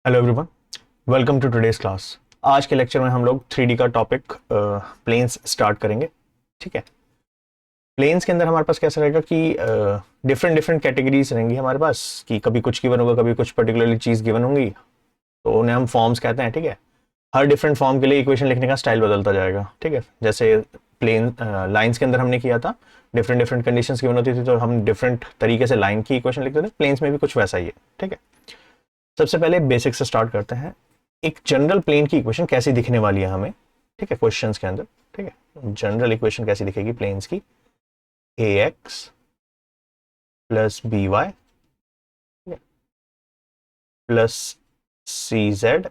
Hello everyone, welcome to today's class. आज के lecture में हम लोग 3D का टॉपिक प्लेन्स स्टार्ट करेंगे। ठीक है, प्लेन्स के अंदर हमारे पास कैसा रहेगा कि डिफरेंट डिफरेंट कैटेगरीज रहेंगी हमारे पास, कि कभी कुछ गिवन होगा, कभी कुछ पर्टिकुलरली चीज़ गिवन होंगी, तो उन्हें हम फॉर्म्स कहते हैं। ठीक है, हर डिफरेंट फॉर्म के लिए इक्वेशन लिखने का स्टाइल बदलता जाएगा। ठीक है, जैसे प्लेन लाइंस के अंदर हमने किया था, डिफरेंट डिफरेंट कंडीशंस गिवन होती थी तो हम डिफरेंट तरीके से लाइन की इक्वेशन लिखते थे। प्लेन्स में भी कुछ वैसा ही है। ठीक है, सबसे पहले बेसिक से स्टार्ट करते हैं। एक जनरल प्लेन की इक्वेशन कैसी दिखने वाली है हमें, ठीक है, क्वेश्चंस के अंदर। ठीक है, जनरल इक्वेशन कैसी दिखेगी प्लेन्स की, A X plus B Y plus C Z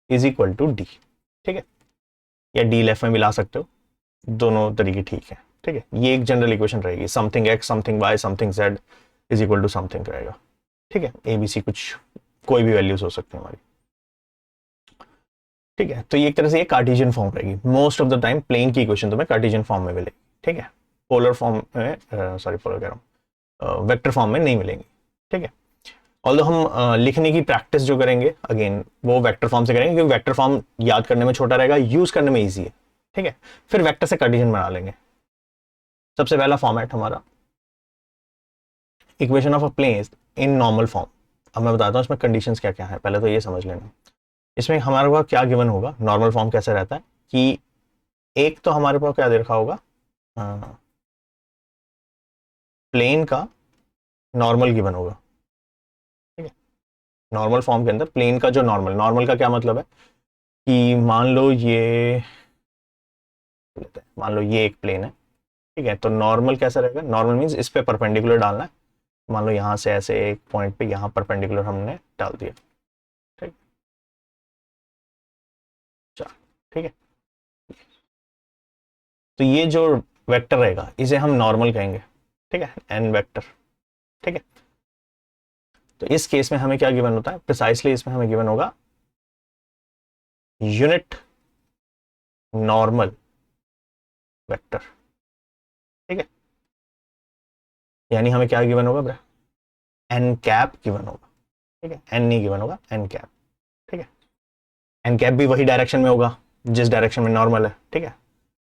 is equal to D. ठीक है, या डी लेफ्ट में भी ला सकते हो, दोनों तरीके ठीक है। ठीक है, ये एक जनरल इक्वेशन रहेगी, something x something y something z is equal to something रहेगा। ठीक है, ए बी सी कुछ कोई भी वैल्यूज हो सकती है हमारी। ठीक है, तो ये एक तरह से ये कार्टेशियन फॉर्म रहेगी। Most of the time plane की इक्वेशन तुम्हें कार्टेशियन फॉर्म में मिलेगी। ठीक है, पोलर फॉर्म में सॉरी पोलर कह रहा हूँ, वेक्टर फॉर्म में नहीं मिलेंगी। ठीक है, ऑल्दो हम लिखने की प्रैक्टिस जो करेंगे अगेन वो वेक्टर फॉर्म से करेंगे, क्योंकि वेक्टर फॉर्म याद करने में छोटा रहेगा, यूज करने में ईजी है। ठीक है, फिर वेक्टर से कार्टेशियन बना लेंगे। सबसे पहला फॉर्मेट हमारा equation of a plane in normal form. अब मैं बताता हूँ इसमें कंडीशंस क्या क्या है, पहले तो ये समझ लेना। इसमें हमारे पास क्या गिवन होगा, नॉर्मल फॉर्म कैसे रहता है कि एक तो हमारे पास क्या दे रखा होगा, प्लेन का नॉर्मल गिवन होगा। ठीक है, नॉर्मल फॉर्म के अंदर प्लेन का जो नॉर्मल, नॉर्मल का क्या मतलब है कि मान लो ये लेते हैं, मान लो ये एक प्लेन है। ठीक है, तो नॉर्मल कैसा रहेगा, नॉर्मल मीन्स इस पे परपेंडिकुलर डालना है। मान लो यहां से ऐसे एक पॉइंट पे यहां परपेंडिकुलर हमने डाल दिया। ठीक, चलो ठीक है, तो ये जो वेक्टर रहेगा इसे हम नॉर्मल कहेंगे। ठीक है, एन वेक्टर। ठीक है, तो इस केस में हमें क्या गिवन होता है, प्रिसाइसली इसमें हमें गिवन होगा यूनिट नॉर्मल वेक्टर। ठीक है, यानी हमें क्या गिवन होगा, एन कैप गिवन होगा। ठीक है, एन नहीं गिवन होगा, एन कैप। ठीक है, एन कैप भी वही डायरेक्शन में होगा जिस डायरेक्शन में नॉर्मल है। ठीक है,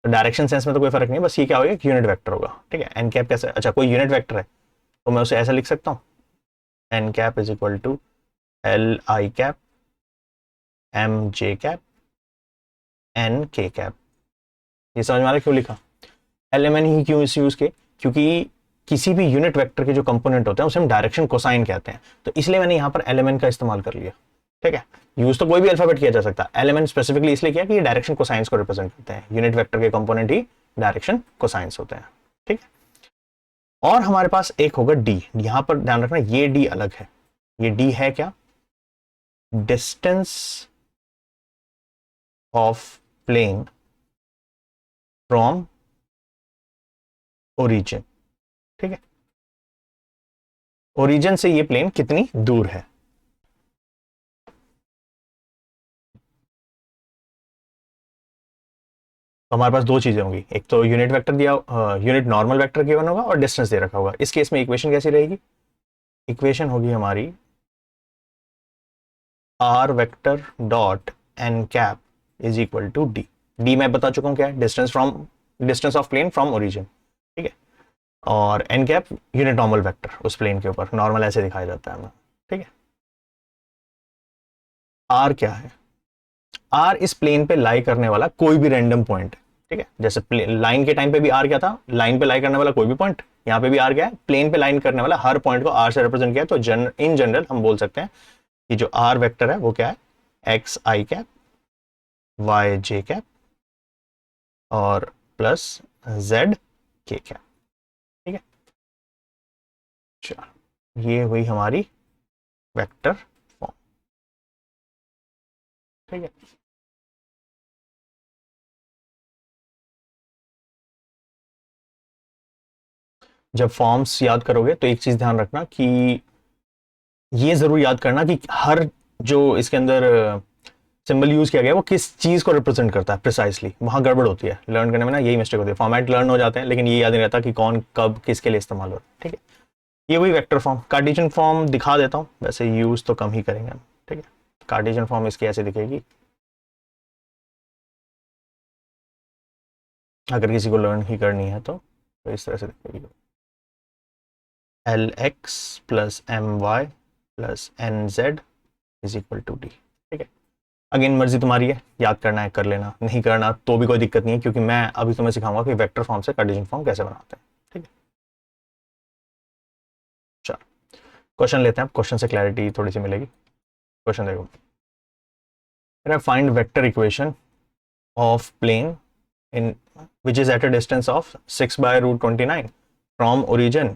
तो डायरेक्शन सेंस में तो कोई फर्क नहीं, बस ये क्या होगा, यूनिट वेक्टर होगा। ठीक है, एन कैप कैसे, अच्छा कोई यूनिट वेक्टर है तो मैं उसे ऐसा लिख सकता हूँ, n cap is equal to l i cap m j cap n k cap. ये समझ में आ रहा है क्यों लिखा, एल एम एन ही क्यों इस यूज के, क्योंकि किसी भी यूनिट वेक्टर के जो कंपोनेंट होते हैं उसे हम डायरेक्शन कोसाइन कहते हैं, तो इसलिए मैंने यहाँ पर एल एम एन का इस्तेमाल कर लिया। ठीक है, यूज तो कोई भी अल्फाबेट किया जा सकता है, एल एम एन स्पेसिफिकली इसलिए किया कि ये डायरेक्शन कोसाइंस को रिप्रेजेंट करते हैं, यूनिट वेक्टर के कंपोनेंट ही डायरेक्शन कोसाइंस होते हैं। ठीक है, और हमारे पास एक होगा डी। यहां पर ध्यान रखना ये डी अलग है, ये डी है क्या, distance of plane from origin. ठीक है, ओरिजिन से ये प्लेन कितनी दूर है। तो हमारे पास दो चीजें होंगी, एक तो यूनिट वेक्टर दिया, यूनिट नॉर्मल वेक्टर गिवन होगा और डिस्टेंस दे रखा होगा। इस केस में इक्वेशन कैसी रहेगी, इक्वेशन होगी हमारी r vector dot n cap is equal to d. D मैं बता चुका हूं क्या है, distance of plane from origin. ठीक है, और n cap unit normal vector उस प्लेन के ऊपर, नॉर्मल ऐसे दिखाया जाता है हमें। ठीक है, आर क्या है, आर इस प्लेन पे लाई करने वाला कोई भी रैंडम पॉइंट है। ठीक है, जैसे लाइन के टाइम पे भी आर क्या था, लाइन पे लाई करने वाला कोई भी पॉइंट, यहाँ पे भी आर क्या है, प्लेन पे लाइन करने वाला हर पॉइंट को आर से रिप्रेजेंट किया है। तो इन जनरल हम बोल सकते हैं कि जो आर वेक्टर है वो क्या है, एक्स आई कैप वाई जे कैप और प्लस जेड के कैप। ठीक है, चलो ये हुई हमारी वेक्टर फॉर्म। ठीक है, जब फॉर्म्स याद करोगे तो एक चीज ध्यान रखना कि ये जरूर याद करना कि हर जो इसके अंदर सिंबल यूज किया गया वो किस चीज को रिप्रेजेंट करता है प्रिसाइसली, वहां गड़बड़ होती है लर्न करने में ना, यही मिस्टेक होती है, फॉर्मेट लर्न हो जाते हैं लेकिन ये याद नहीं रहता कि कौन कब किसके लिए इस्तेमाल हो रहा है। ठीक है, ये वही वेक्टर फॉर्म। कार्टेशियन फॉर्म दिखा देता हूं, वैसे यूज तो कम ही करेंगे हम। ठीक है, कार्टेशियन फॉर्म इसकी ऐसे दिखेगी, अगर किसी को लर्न ही करनी है तो इस तरह से दिखेगी, LX plus MY plus NZ is equal to D. ठीक है, अगेन मर्जी तुम्हारी है, याद करना है कर लेना, नहीं करना तो भी कोई दिक्कत नहीं है, क्योंकि मैं अभी तुम्हें सिखाऊंगा कि वेक्टर फॉर्म से कार्टेशियन फॉर्म कैसे बनाते हैं। ठीक है, चलो क्वेश्चन लेते हैं, क्वेश्चन से क्लैरिटी थोड़ी सी मिलेगी। क्वेश्चन देखो, find vector equation of plane in which is at a distance of 6 by root 29 from origin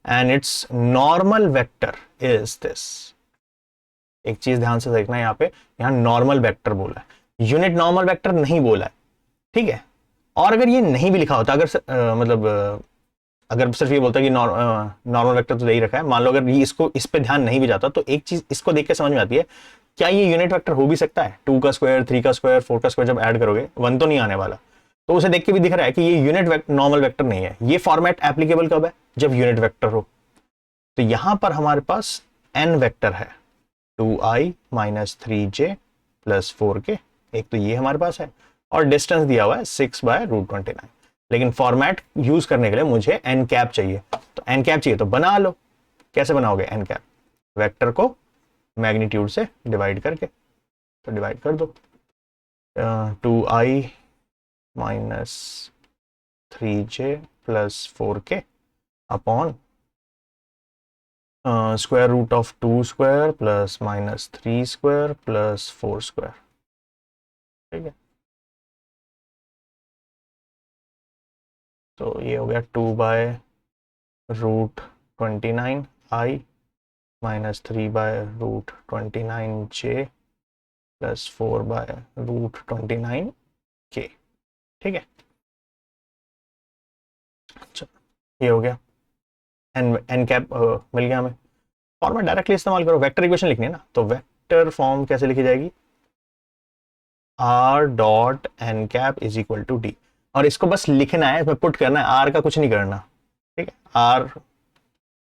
and its normal vector is this। एक चीज ध्यान से देखना है, यहाँ पे यहाँ नॉर्मल वेक्टर बोला है, यूनिट नॉर्मल वेक्टर नहीं बोला है। ठीक है, और अगर ये नहीं भी लिखा होता, अगर मतलब अगर सिर्फ ये बोलता है कि नॉर्मल वेक्टर तो दे ही रखा है, मान लो अगर ये इसको इस पे ध्यान नहीं भी जाता, तो एक चीज इसको देख के समझ में आती है, क्या ये यूनिट वेक्टर हो भी सकता है? 2 का स्क्वायर, 3 का स्क्वायर, 4 का स्क्वायर जब ऐड करोगे 1 तो नहीं आने वाला, तो उसे देख के भी दिख रहा है कि ये यूनिट नॉर्मल वेक्टर नहीं है। ये फॉर्मेट एप्लीकेबल कब है? जब यूनिट वेक्टर हो। तो यहां पर हमारे पास n वेक्टर है, 2i minus 3j plus 4k, एक तो ये हमारे पास है, और डिस्टेंस दिया हुआ है 6 बाय रूट 29। लेकिन फॉर्मेट यूज करने के लिए मुझे n कैप चाहिए, तो n कैप चाहिए तो बना लो। कैसे बनाओगे n कैप? वेक्टर को मैग्नीट्यूड से डिवाइड करके, तो डिवाइड कर दो, 2i minus 3j plus 4k upon square root of 2 square plus minus 3 square plus 4 square. ठीक है, तो ये हो गया 2 by root 29 i minus 3 by root 29 j plus 4 by root 29 k। ठीक है, चलो ये हो गया, एन कैप मिल गया हमें। फॉर्मेट डायरेक्टली इस्तेमाल करो, वेक्टर इक्वेशन लिखनी है ना, तो वेक्टर फॉर्म कैसे लिखी जाएगी? r dot n cap is equal to d, और इसको बस लिखना है, इसमें पुट करना है, r का कुछ नहीं करना। ठीक है, r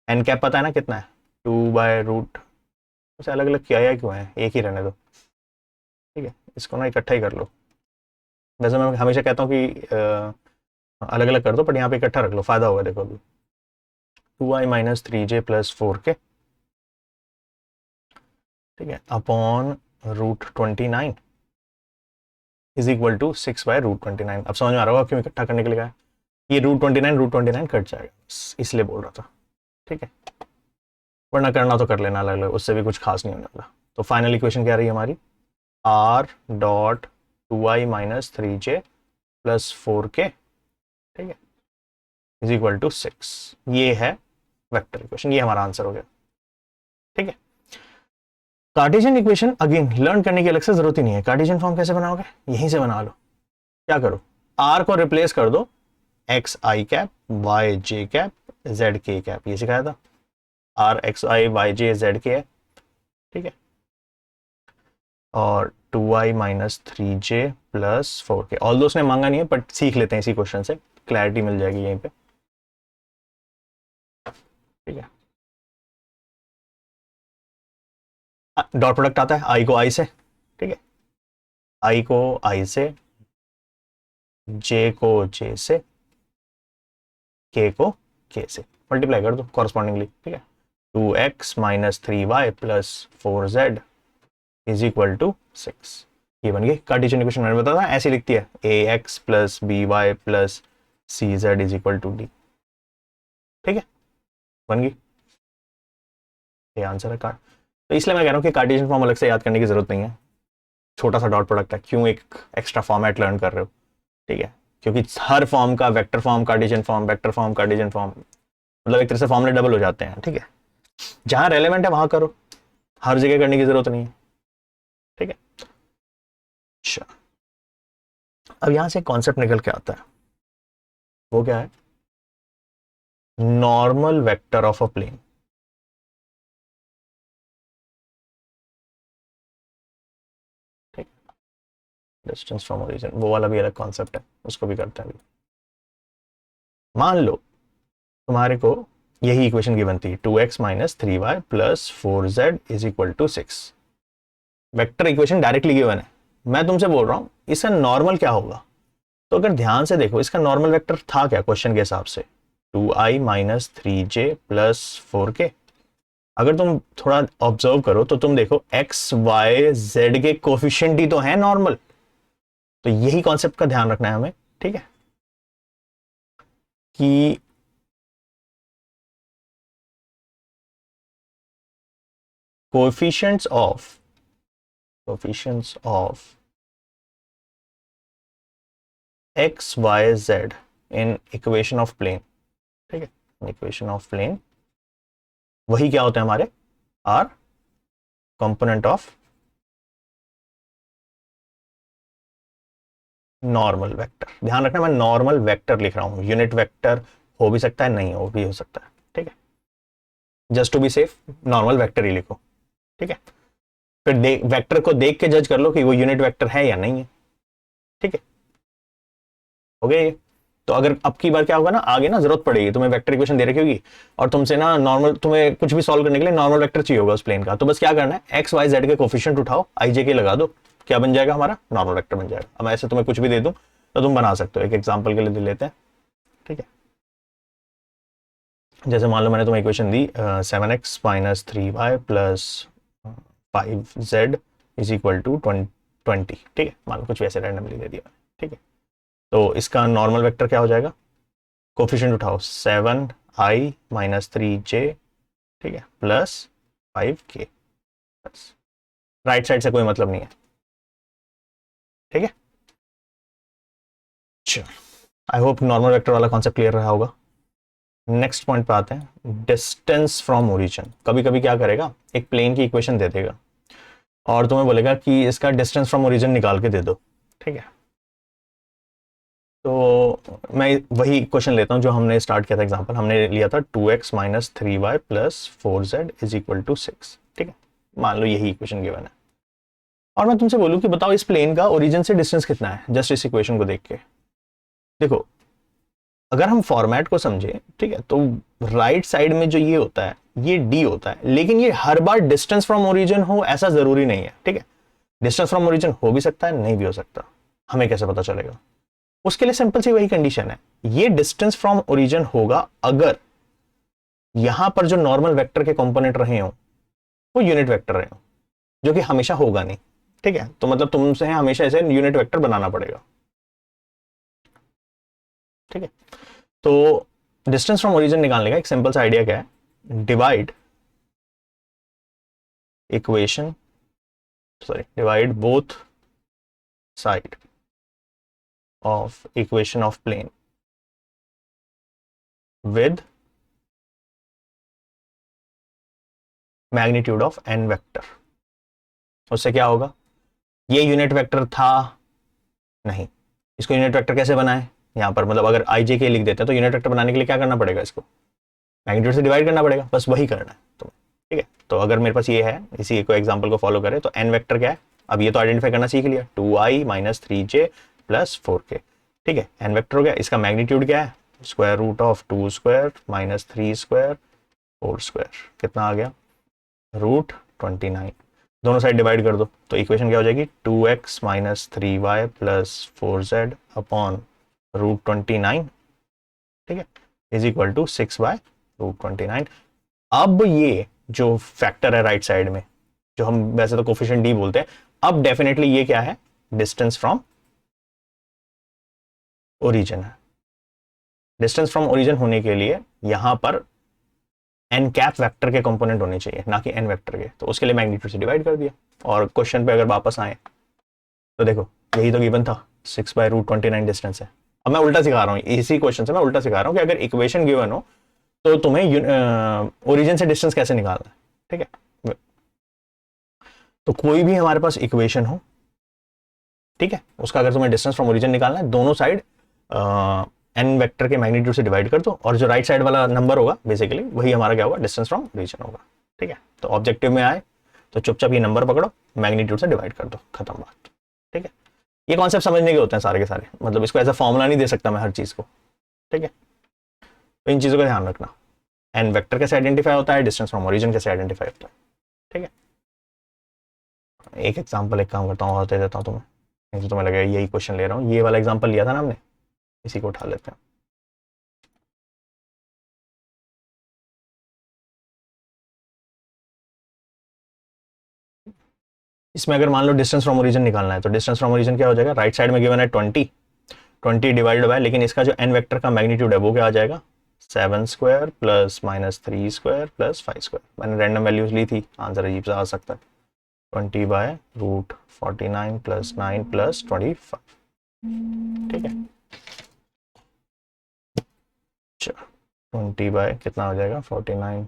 एन कैप पता है ना कितना है, 2 बाय रूट, उसे अलग अलग किया क्यों है, एक ही रहने दो। ठीक है, इसको ना इकट्ठा ही कर लो। वैसे मैं हमेशा कहता हूँ कि अलग अलग कर दो, बट यहाँ पे इकट्ठा रख लो, फायदा होगा। देखो अभी 2i minus 3j plus 4k, ठीक है, upon root 29 is equal to 6 by root 29। अब समझ में आ रहा होगा क्यों इकट्ठा करने के लिए कहा, ये रूट 29 कट जाएगा, इसलिए बोल रहा था। ठीक है, वरना करना तो कर लेना अलग अलग, उससे भी कुछ खास नहीं होने वाला। तो फाइनल इक्वेशन क्या रही है हमारी, r dot 2i minus 3j plus 4k, ठीक है, इज इक्वल टू 6। ये है वेक्टर इक्वेशन, ये हमारा आंसर हो गया। ठीक है, कार्टेशियन इक्वेशन अगेन लर्न करने की अलग से जरूरत ही नहीं है। कार्टेशियन फॉर्म कैसे बनाओगे, यहीं से बना लो। क्या करो, r को रिप्लेस कर दो एक्स आई कैप वाई जे कैप जेड के कैप, ये सिखाया था। r x i y j z के है, ठीक है, और 2i minus 3j plus 4k। All दो उसने मांगा नहीं है, बट सीख लेते हैं इसी क्वेश्चन से, क्लैरिटी मिल जाएगी यहीं पे। ठीक है, डॉट प्रोडक्ट आता है आई को आई से, ठीक है, आई को आई से, जे को जे से, के को के से, मल्टीप्लाई कर दो कॉरस्पॉन्डिंगली। ठीक है, 2x minus 3y plus 4z is equal to 6। ये बन गई कार्टेशियन इक्वेशन। मैंने बताया था ऐसी लिखती है, ax plus by plus cz is equal to D. ठीक है, बन गई, ये आंसर है कार्ड। तो इसलिए मैं कह रहा हूँ कि कार्टेशियन फॉर्म अलग से याद करने की जरूरत नहीं है, छोटा सा डॉट प्रोडक्ट है, क्यों एक एक्स्ट्रा फॉर्मेट लर्न कर रहे हो। ठीक है, क्योंकि हर फॉर्म का vector form Cartesian form, vector form Cartesian form, मतलब एक तरह से फॉर्मूले डबल हो जाते हैं। ठीक है, जहां रेलेवेंट है वहां करो, हर जगह करने की जरूरत नहीं है। ठीक है, अच्छा अब यहां से कॉन्सेप्ट निकल के आता है, वो क्या है, normal vector of a plane. ठीक, डिस्टेंस फ्रॉम ओरिजिन, वो वाला भी अलग कॉन्सेप्ट है, उसको भी करते हैं अभी। मान लो तुम्हारे को यही इक्वेशन गिवन थी, 2x minus 3y plus 4z is equal to 6। Vector equation directly given है, मैं तुमसे बोल रहा हूं इसका नॉर्मल क्या होगा। तो अगर ध्यान से देखो इसका नॉर्मल वेक्टर था क्या क्वेश्चन के हिसाब से, 2i minus 3j plus 4k। अगर तुम थोड़ा ऑब्जर्व करो तो तुम देखो एक्स वाई जेड के कोफिशिएंट ही तो है नॉर्मल। तो यही कॉन्सेप्ट का ध्यान रखना है हमें, ठीक है, कि coefficients of x Y z in equation of plane, ठीक है, इक्वेशन ऑफ प्लेन वही क्या होते हैं हमारे, R component of normal vector. ध्यान रखना मैं नॉर्मल वेक्टर लिख रहा हूं, यूनिट वेक्टर हो भी सकता है, नहीं हो भी हो सकता है, ठीक है, just to be safe normal vector ही लिखो, ठीक है। फिर वेक्टर को देख के जज कर लो कि वो यूनिट वेक्टर है या नहीं है, ठीक है, हो गया ये। तो अगर अब की बार क्या होगा ना, आगे ना जरूरत पड़ेगी तुम्हें, वेक्टर इक्वेशन दे रखी होगी और तुमसे ना नॉर्मल, तुम्हें कुछ भी सॉल्व करने के लिए नॉर्मल वेक्टर चाहिए होगा उस प्लेन का, तो बस क्या करना है, एक्स वाई जेड के कोफिशिएंट उठाओ, आई जे के लगा दो, क्या बन जाएगा हमारा, नॉर्मल वेक्टर बन जाएगा। अब ऐसे तुम्हें कुछ भी दे दूं तो तुम बना सकते हो, एक एग्जाम्पल के लिए दे लेते हैं, ठीक है। जैसे मान लो मैंने तुम्हें इक्वेशन दी 7x minus 3y plus 5z is equal to 20, ठीक है, मान लो कुछ वैसे रैंडमली दे दिया, ठीक है। तो इसका नॉर्मल वेक्टर क्या हो जाएगा, कोफिशिएंट उठाओ 7i माइनस 3j, ठीक है, प्लस 5k, बस राइट साइड से कोई मतलब नहीं है, ठीक है। चलो आई होप नॉर्मल वेक्टर वाला कॉन्सेप्ट क्लियर रहा होगा। नेक्स्ट पॉइंट पे आते हैं, डिस्टेंस फ्रॉम ओरिजिन। कभी कभी क्या करेगा, एक प्लेन की इक्वेशन दे देगा और तुम्हें बोलेगा कि इसका डिस्टेंस फ्रॉम ओरिजिन निकाल के दे दो, ठीक है। तो मैं वही क्वेश्चन लेता हूं जो हमने स्टार्ट किया था, एग्जांपल हमने लिया था 2x minus 3y plus 4z is equal to 6, ठीक है, मान लो यही इक्वेशन गिवन है और मैं तुमसे बोलूं कि बताओ इस प्लेन का ओरिजिन से डिस्टेंस कितना है, जस्ट इस इक्वेशन को देख के देखो। अगर हम फॉर्मेट को समझे, ठीक है, तो राइट साइड में जो ये होता है ये d होता है, लेकिन ये हर बार डिस्टेंस फ्रॉम ओरिजिन हो ऐसा जरूरी नहीं है, ठीक है। डिस्टेंस फ्रॉम ओरिजिन हो भी सकता है, नहीं भी हो सकता, हमें कैसे पता चलेगा, उसके लिए सिंपल सी वही कंडीशन है, ये डिस्टेंस फ्रॉम ओरिजिन होगा अगर यहां पर जो नॉर्मल वेक्टर के कंपोनेंट रहे हो वो यूनिट वेक्टर रहे हो, जो कि हमेशा होगा नहीं, ठीक है। तो मतलब तुमसे हमेशा ऐसे यूनिट वेक्टर बनाना पड़ेगा, ठीक है। तो डिस्टेंस फ्रॉम ओरिजिन निकालने का एक सिंपल सा आइडिया क्या है, divide equation, sorry divide both side of equation of plane with magnitude of N vector. उससे क्या होगा, ये यूनिट वेक्टर था नहीं, इसको यूनिट वेक्टर कैसे बनाए, यहां पर मतलब अगर आई जे के लिख देते हैं तो यूनिट वेक्टर बनाने के लिए क्या करना पड़ेगा, इसको मैग्नीट्यूड से डिवाइड करना पड़ेगा, बस वही करना है तुम्हें, ठीक है। तो अगर मेरे पास ये है, इसी को एग्जांपल को फॉलो करें तो एन वेक्टर क्या है, अब ये तो आइडेंटिफाई करना सीख लिया, 2i minus 3j plus 4k, ठीक है, एन वेक्टर हो गया। इसका मैग्नीट्यूड क्या है, square root of 2 square minus 3 square 4 square, कितना आ गया, रूट 29। दोनों साइड डिवाइड कर दो तो इक्वेशन क्या हो जाएगी, 2x minus 3y plus 4z upon root 29, ठीक है, इज इक्वल टू 6/√29। अब ये जो फैक्टर है राइट साइड में, जो हम वैसे तो कोफिशिएंट डी बोलते हैं, अब डेफिनेटली ये क्या है, डिस्टेंस फ्रॉम ओरिजिन है। डिस्टेंस फ्रॉम ओरिजिन होने के लिए यहां पर एन कैप वेक्टर के कंपोनेंट होने चाहिए, ना कि एन वेक्टर के, तो उसके लिए मैग्नीट्यूड से डिवाइड कर दिया। और क्वेश्चन पे अगर वापस आए तो देखो यही तो गिवन था, 6/√29 डिस्टेंस है। अब मैं उल्टा सिखा रहा हूँ, इसी क्वेश्चन से मैं उल्टा सिखा रहा हूँ कि अगर इक्वेशन गिवन हो तो तुम्हें ओरिजिन से डिस्टेंस कैसे निकालना है, ठीक है। तो कोई भी हमारे पास इक्वेशन हो, ठीक है, उसका अगर तुम्हें डिस्टेंस फ्रॉम ओरिजिन निकालना है, दोनों साइड एन वेक्टर के मैग्नीट्यूड से डिवाइड कर दो और जो राइट साइड वाला नंबर होगा बेसिकली वही हमारा क्या होगा, डिस्टेंस फ्रॉम ओरिजिन होगा, ठीक है। तो ऑब्जेक्टिव में आए तो चुपचाप ये नंबर पकड़ो, मैग्नीट्यूड से डिवाइड कर दो, खत्म बात, ठीक है। ये कॉन्सेप्ट समझने के होते हैं सारे के सारे, मतलब इसको ऐसा फॉर्मूला नहीं दे सकता मैं हर चीज को, ठीक है। तो इन चीजों का ध्यान रखना, एन वेक्टर कैसे आइडेंटिफाई होता है, डिस्टेंस फ्रॉम ओरिजिन कैसे आइडेंटिफाई होता है, ठीक है। एक एग्जांपल, एक काम करता हूँ और दे देता हूँ तुम्हें, नहीं तो तुम्हें लगेगा यही क्वेश्चन ले रहा हूँ। ये वाला एग्जांपल लिया था ना हमने, इसी को उठा लेते हैं। इसमें अगर मान लो डिस्टेंस फ्रॉम ओरिजिन निकालना है, तो डिस्टेंस फ्रॉम ओरिजिन क्या हो जाएगा, राइट साइड में गिवन है 20, 20 डिवाइडेड बाय, लेकिन इसका जो एन वेक्टर का मैग्नीट्यूड है वो क्या आ जाएगा, 7 square plus minus 3 square plus 5 square. मैंने रैंडम वैल्यूज ली थी, आंसर अजीब सा आ सकता है। 20 बाय रूट 49 प्लस 9 प्लस 25, ठीक है। 20 बाय कितना हो जाएगा, 49,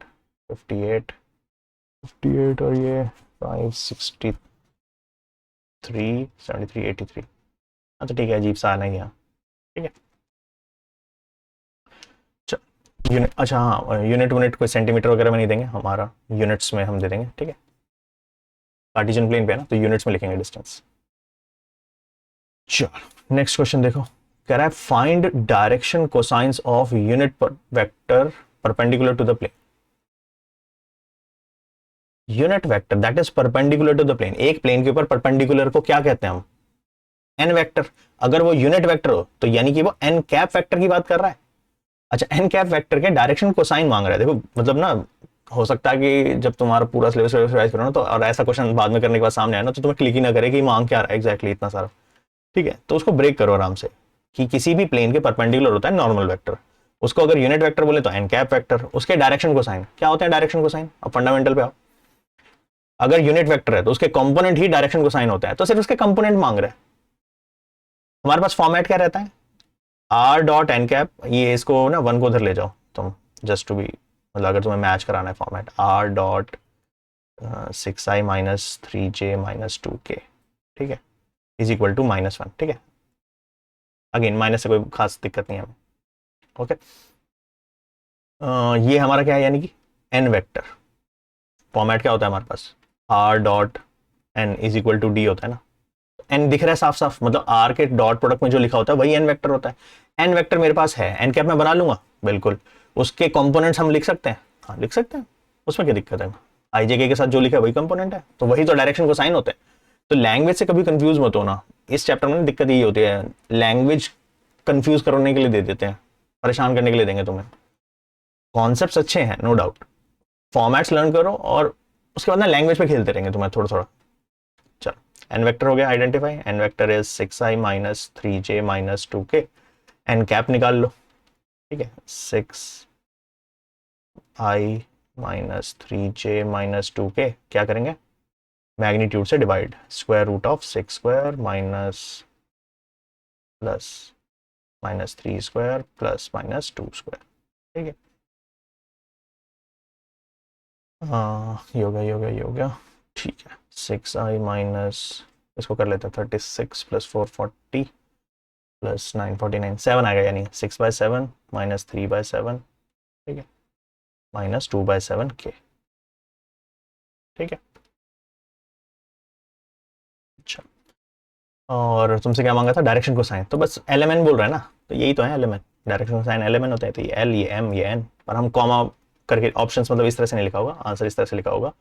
58, 58 और ये 563, 73, 83। हाँ तो ठीक है, अजीब सा आना ही है, ठीक है। यूनिट, अच्छा हाँ, यूनिट यूनिट कोई सेंटीमीटर वगैरह में नहीं देंगे, हमारा यूनिट्स में हम दे देंगे, ठीक है। कार्टेशियन प्लेन पे है ना, तो यूनिट्स में लिखेंगे डिस्टेंस। चलो नेक्स्ट क्वेश्चन देखो, कह रहा है find direction cosines of unit vector perpendicular to the plane. Unit vector that is perpendicular to the plane, एक प्लेन के ऊपर परपेंडिकुलर को क्या कहते हैं हम, एन वेक्टर। अगर वो यूनिट वेक्टर हो तो यानी कि वो एन कैप वेक्टर की बात कर रहा है। अच्छा, एन कैप वेक्टर के डायरेक्शन कोसाइन मांग रहा है। देखो मतलब ना, हो सकता है कि जब तुम्हारा पूरा सिलेबस रिवाइज करो ना, तो और ऐसा क्वेश्चन बाद में करने के बाद सामने आए ना, तो तुम्हें क्लिक ही ना करे कि मांग क्या रहा है एग्जैक्टली इतना सारा, ठीक है। तो उसको ब्रेक करो आराम से, कि किसी भी प्लेन के परपेंडिकुलर होता है नॉर्मल वेक्टर, उसको अगर यूनिट वेक्टर बोले तो एन कैप वेक्टर, उसके डायरेक्शन कोसाइन क्या होते हैं, डायरेक्शन कोसाइन। अब फंडामेंटल पे आओ, अगर यूनिट वेक्टर है तो उसके कंपोनेंट ही डायरेक्शन कोसाइन होता है, तो सिर्फ उसके कंपोनेंट मांग रहे हैं। हमारे पास फॉर्मेट क्या रहता है, आर डॉट एन कैप, ये इसको ना वन को उधर ले जाओ तुम, जस्ट टू बी, मतलब अगर तुम्हें मैच कराना है format, R dot 6i minus 3j minus 2k, ठीक है, इज इक्वल टू -1, ठीक है। अगेन माइनस से कोई खास दिक्कत नहीं है हमें, ओके। ये हमारा क्या है, यानी कि एन वेक्टर। फॉर्मेट क्या होता है हमारे पास, R dot N is equal to D होता है ना। एन दिख रहा है साफ साफ, मतलब आर के डॉट प्रोडक्ट में जो लिखा होता है वही एन वेक्टर होता है। एन वेक्टर मेरे पास है, एन कैप मैं बना लूंगा बिल्कुल, उसके कंपोनेंट्स हम लिख सकते हैं, हाँ लिख सकते हैं, उसमें क्या दिक्कत है। आई जे के साथ जो लिखा है वही कंपोनेंट है, तो वही तो डायरेक्शन को साइन होते हैं। तो लैंग्वेज से कभी कंफ्यूज मत होना, इस चैप्टर में दिक्कत यही होती है, लैंग्वेज कंफ्यूज करने के लिए दे देते हैं, परेशान करने के लिए देंगे तुम्हें। कॉन्सेप्ट अच्छे हैं नो डाउट, फॉर्मेट्स लर्न करो और उसके बाद ना लैंग्वेज पे खेलते रहेंगे तुम्हें थोड़ा थोड़ा। चलो एन वेक्टर हो गया identify, n vector is 6i minus 3j minus 2k। N cap निकाल लो, ठीक है, 6i minus 3j minus 2k, क्या करेंगे, मैग्नीट्यूड से divide, square root of 6 square minus plus minus 3 square plus minus 2 square, ठीक है। हाँ ये हो गया, ठीक है। 6i माइनस, इसको कर लेते हैं 36 प्लस 440 प्लस 949, 7 आएगा, यानी 6/7 माइनस 3/7, ठीक है, माइनस 2/7k, ठीक है। अच्छा, और तुमसे क्या मांगा था, डायरेक्शन को साइन, तो बस एल एम एन बोल रहा है ना, तो यही तो है एल एम एन, डायरेक्शन को साइन एल एम एन होता है, तो ये एल, ये एम, ये एन, पर हम कॉमा करके ऑप्शंस मतलब इस तरह से नहीं लिखा होगा, आंसर इस तरह से लिखा होगा,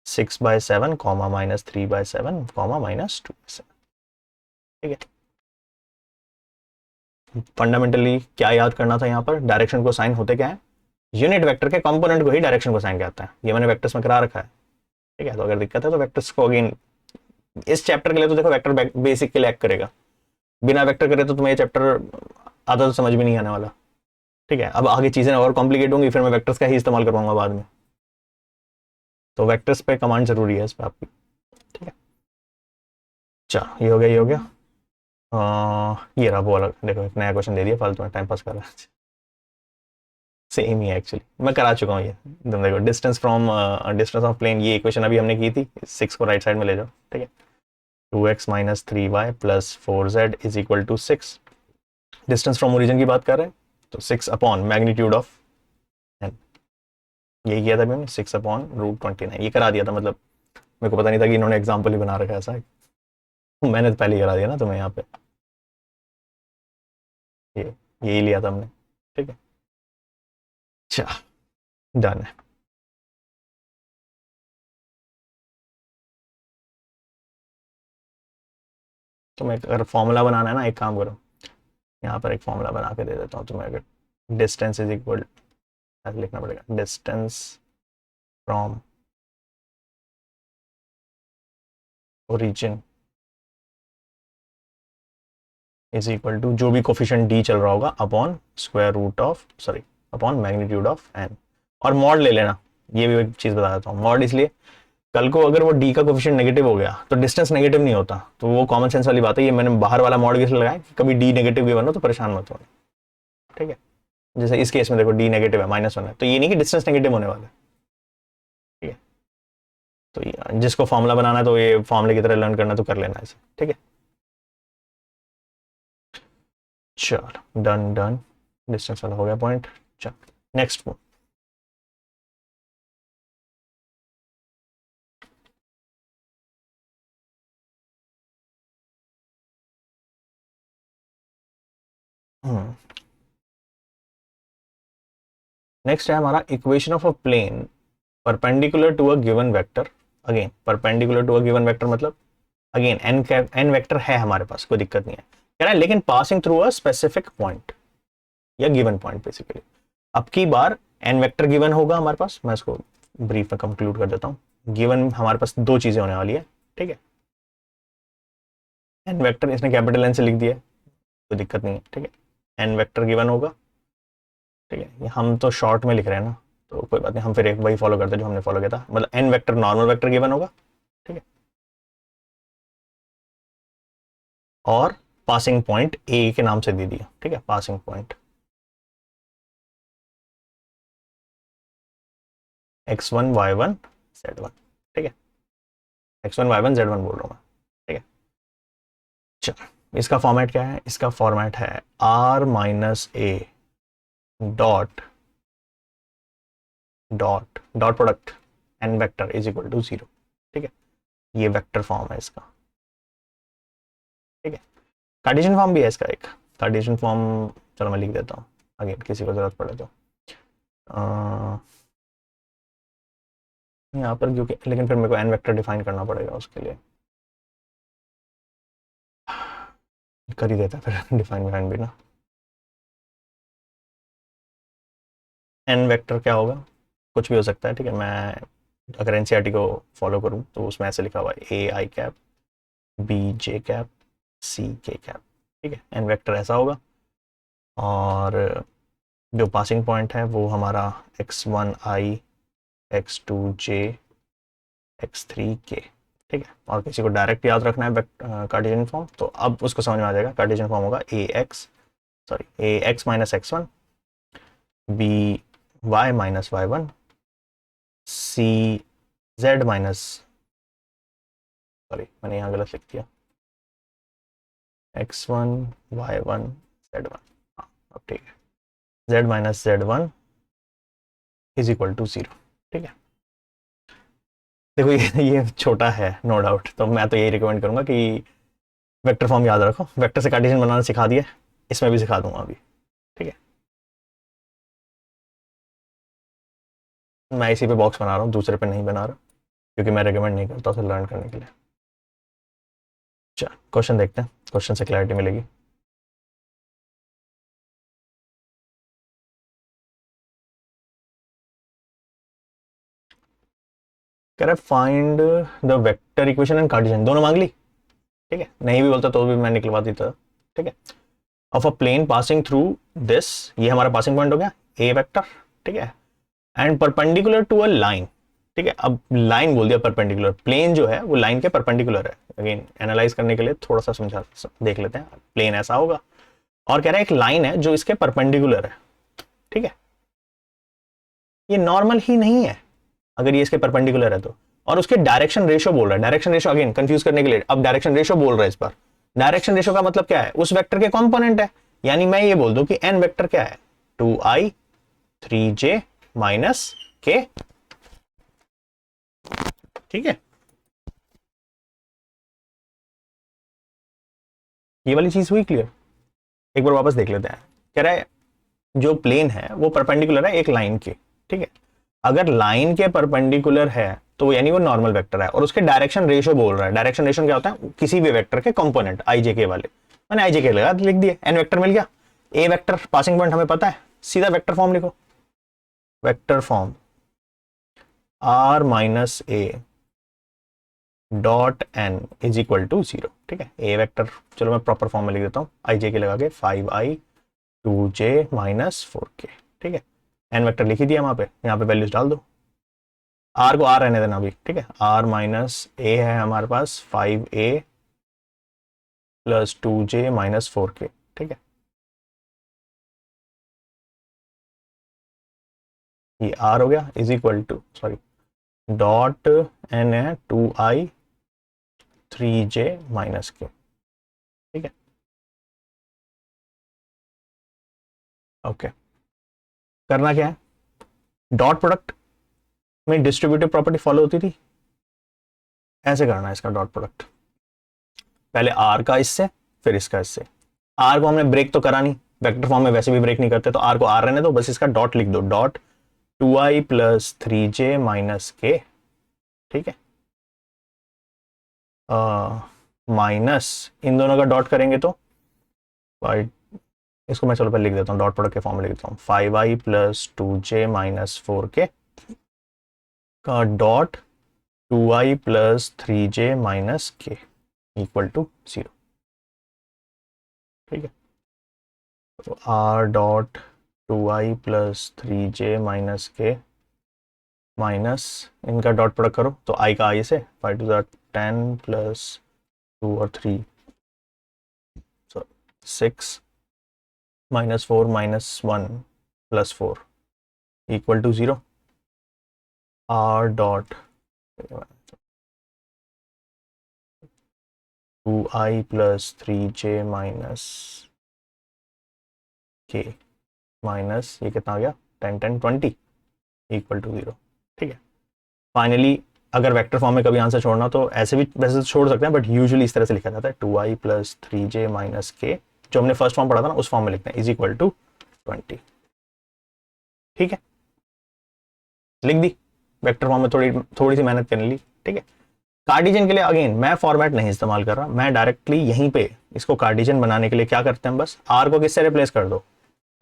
6/7 कॉमा माइनस 3/7 कॉमा माइनस 2/7, ठीक है। फंडामेंटली क्या याद करना था यहाँ पर, डायरेक्शन को साइन होते क्या है, यूनिट वेक्टर के कंपोनेंट को ही डायरेक्शन को साइन कहता है, ये मैंने वेक्टर्स में करा रखा है, ठीक है। तो अगर दिक्कत है तो वेक्टर्स को अगेन, इस चैप्टर के लिए तो देखो वेक्टर बेसिक के लिए एक्ट करेगा, बिना वेक्टर करे तो तुम्हें ये चैप्टर आधा तो समझ में नहीं आने वाला, ठीक है। अब आगे चीजें और कॉम्प्लिकेट होंगी, फिर मैं वेक्टर्स का ही इस्तेमाल करवाऊंगा बाद में, तो वेक्टर्स पे कमांड जरूरी है इस पर आपकी, ठीक है। चलो ये हो गया, ये हो गया। ये रहा वो अलग, देखो एक नया क्वेश्चन दे दिया फालतू में, टाइम पास कर रहा है, सेम ही है एक्चुअली, मैं करा चुका हूँ ये। तुम देखो distance from, distance of plane, ये इक्वेशन अभी हमने की थी, 6 को राइट साइड में ले जाओ, ठीक है। 2x minus 3y plus 4z is equal to 6, distance from origin की बात कर रहे हैं, तो 6 अपॉन मैग्नीट्यूड ऑफ एन, यही किया था अभी हमने, 6 अपॉन रूट 29, ये करा दिया था, मतलब मेरे को पता नहीं था कि इन्होंने एग्जाम्पल ही बना रखा है ऐसा, मैंने तो पहले ही करा दिया ना तुम्हें यहाँ पे, ये यही लिया था हमने, ठीक है। अच्छा, डन है। तो मैं अगर फॉर्मूला बनाना है ना, एक काम करो, यहाँ पर एक फॉर्मूला बना के दे देता हूँ तुम्हें। अगर डिस्टेंस इज इक्वल, लिखना पड़ेगा distance from origin is equal to जो भी कोफिशिएंट डी चल रहा होगा upon square root of, sorry, upon magnitude of n. और मॉड ले लेना, ये भी एक चीज बता देता हूँ। मॉड इसलिए, कल को अगर वो डी का कोफिशिएंट नेगेटिव हो गया तो डिस्टेंस नेगेटिव नहीं होता, तो वो कॉमन सेंस वाली बात है। ये मैंने बाहर वाला मॉड इसलिए लगाया कि कभी डी नेगेटिव भी बनो तो परेशान मत हो, ठीक है। जैसे इस केस में देखो डी नेगेटिव है, -1 है, तो ये नहीं कि डिस्टेंस नेगेटिव होने वाला है, ठीक है। तो जिसको फॉर्मूला बनाना है तो ये फॉर्मूले की तरह लर्न करना तो कर लेना इसे, ठीक है। चलो डन डन, डिस्टेंस वाला हो गया पॉइंट। चलो नेक्स्ट पॉइंट, नेक्स्ट है हमारा equation of a plane perpendicular to a given vector. Again perpendicular to a given vector मतलब अगेन एन वेक्टर है हमारे पास, कोई दिक्कत नहीं है, कह रहा है, लेकिन passing through a specific point या गिवन पॉइंट बेसिकली। अब की बार एन वेक्टर गिवन होगा हमारे पास, मैं इसको ब्रीफ में कंक्लूड कर देता हूँ। गिवन हमारे पास दो चीजें होने वाली है, ठीक है। एन वेक्टर इसने कैपिटल एन से लिख दिया, कोई दिक्कत नहीं है, ठीक है। एन वेक्टर गिवन होगा, ठीक है। हम तो शॉर्ट में लिख रहे हैं ना, तो कोई बात नहीं, हम फिर एक वही फॉलो करते हैं जो हमने फॉलो किया था, मतलब n vector normal vector given होगा, ठीक है। और पासिंग पॉइंट ए के नाम से दे दिया, ठीक है, passing point x1 y1 z1, ठीक है। x1 y1 z1 बोल रहा हूं मैं, ठीक है। चलो इसका फॉर्मेट क्या है, इसका फॉर्मेट है r minus A dot dot dot product n vector is equal to 0, ठीक है। ये वेक्टर फॉर्म है इसका, ठीक है। कार्टेशियन फॉर्म भी है इसका एक, कार्टेशियन फॉर्म चलो मैं लिख देता हूँ, अगेन किसी को जरूरत पड़े तो यहाँ पर, क्योंकि लेकिन फिर मेरे को एन वेक्टर डिफाइन करना पड़ेगा उसके लिए, कर ही देता फिर डिफाइन विफाइन भी ना। एन वेक्टर क्या होगा, कुछ भी हो सकता है, ठीक है। मैं अगर एनसीईआरटी को फॉलो करूँ तो उसमें ऐसे लिखा हुआ है A I cap B J cap C K cap, ठीक है। एन वेक्टर ऐसा होगा, और जो पासिंग पॉइंट है वो हमारा x1 i x2 j x3 k, ठीक है। और किसी को डायरेक्ट याद रखना है कार्टेशियन फॉर्म, तो अब उसको समझ में आ जाएगा। कार्टेशियन फॉर्म होगा A X minus x1 B Y minus y1 C Z minus, sorry मैंने यहाँ गलत लिख दिया, x1 y1 z1, हाँ अब ठीक है, z minus z1 is equal to 0, ठीक है। देखो ये छोटा है नो डाउट, तो मैं तो यही रिकमेंड करूंगा कि वेक्टर फॉर्म याद रखो। वेक्टर से कार्टेशियन बनाना सिखा दिया, इसमें भी सिखा दूंगा अभी, ठीक है। मैं इसी पे बॉक्स बना रहा हूँ, दूसरे पे नहीं बना रहा, क्योंकि मैं रिकमेंड नहीं करता उसे लर्न करने के लिए। चल क्वेश्चन देखते हैं, क्वेश्चन से क्लैरिटी मिलेगी। कह रहा है find the vector equation and Cartesian, दोनों मांग ली, ठीक है। नहीं भी बोलता तो भी मैं निकलवा देता, ठीक है। Of a plane passing through this, ये हमारा पासिंग पॉइंट हो गया ए वेक्टर, ठीक है। And perpendicular to a line, ठीक है। अब लाइन बोल दिया परपेंडिकुलर, प्लेन जो है वो लाइन के परपेंडिकुलर है। अगेन एनालाइज करने के लिए थोड़ा सा समझा देख लेते हैं। प्लेन ऐसा होगा और कह रहा है एक लाइन है जो इसके परपेंडिकुलर है, ठीक है। ये नॉर्मल ही नहीं है अगर ये इसके परपेंडिकुलर है तो, और उसके डायरेक्शन रेशो बोल रहा है। डायरेक्शन रेशो अगेन कंफ्यूज करने के लिए अब डायरेक्शन रेशो बोल रहा है इस पर। डायरेक्शन रेशो का मतलब क्या है, उस वेक्टर के कंपोनेंट है, यानी मैं ये बोल दूं कि एन वेक्टर क्या है, 2i 3j माइनस के, ठीक है। ये वाली चीज हुई क्लियर, एक बार वापस देख लेते हैं। कह रहा है जो प्लेन है वो परपेंडिकुलर है एक लाइन के, ठीक है। अगर लाइन के परपेंडिकुलर है तो यानी वो नॉर्मल वेक्टर है, और उसके डायरेक्शन रेशियो बोल रहा है। डायरेक्शन रेशियो क्या होता है, किसी भी वेक्टर के कंपोनेंट आई जे के वाले, मैंने आई जे के लगा लिख दिए, एन वेक्टर मिल गया। ए वेक्टर पासिंग पॉइंट हमें पता है, सीधा वेक्टर फॉर्म लिखो, vector form r minus A dot N is equal to 0। ठीक है, ए वेक्टर चलो मैं प्रॉपर फॉर्म में लिख देता हूँ, आई जे के लगा के 5i 2j माइनस 4k। ठीक है, एन वेक्टर लिख ही दिया वहां पे, यहाँ पे वैल्यूज डाल दो, आर को आर रहने देना अभी। ठीक है, आर माइनस ए है हमारे पास 5a plus 2j minus 4k। ठीक है, ये आर हो गया is equal to, sorry, dot n है 2i 3j माइनस के। ठीक है, ओके, करना क्या है, डॉट प्रोडक्ट में डिस्ट्रीब्यूटिव प्रॉपर्टी फॉलो होती थी, ऐसे करना है इसका डॉट प्रोडक्ट, पहले आर का इससे फिर इसका इससे। आर को हमने ब्रेक तो करा नहीं, वेक्टर फॉर्म में वैसे भी ब्रेक नहीं करते, तो आर को आर रहने दो, बस इसका डॉट लिख दो, dot 2i plus 3j minus के। ठीक है, माइनस इन दोनों का डॉट करेंगे तो इसको मैं चलो पहले लिख देता हूँ, डॉट प्रोडक्ट के फॉर्म में लिख देता हूँ, 5i plus 2j minus 4k का dot 2i plus 3j minus के इक्वल टू 0। ठीक है, तो r dot 2i plus 3j minus k minus इनका डॉट प्रोडक्ट करो तो i का i से 5 टू द 10 प्लस 2 और 3 6 minus 4 minus 1 plus 4 equal to 0। r dot 2i plus 3j minus k minus ये कितना आ गया 10 10 20 इक्वल टू 0। ठीक है, फाइनली अगर वेक्टर फॉर्म में कभी आंसर छोड़ना तो ऐसे भी वैसे तो छोड़ सकते हैं, बट यूजुअली इस तरह से लिखा जाता है 2i प्लस 3j माइनस के, जो हमने फर्स्ट फॉर्म पढ़ा था ना उस फॉर्म में लिखते हैं, इज इक्वल टू 20। ठीक है, लिख दी, वेक्टर फॉर्म में थोड़ी थोड़ी सी मेहनत करनी ली। ठीक है, कार्टिजन के लिए अगेन मैं फॉर्मेट नहीं इस्तेमाल कर रहा, मैं डायरेक्टली यहीं पे इसको कार्टिजन बनाने के लिए क्या करते हैं, बस आर को किससे रिप्लेस कर दो,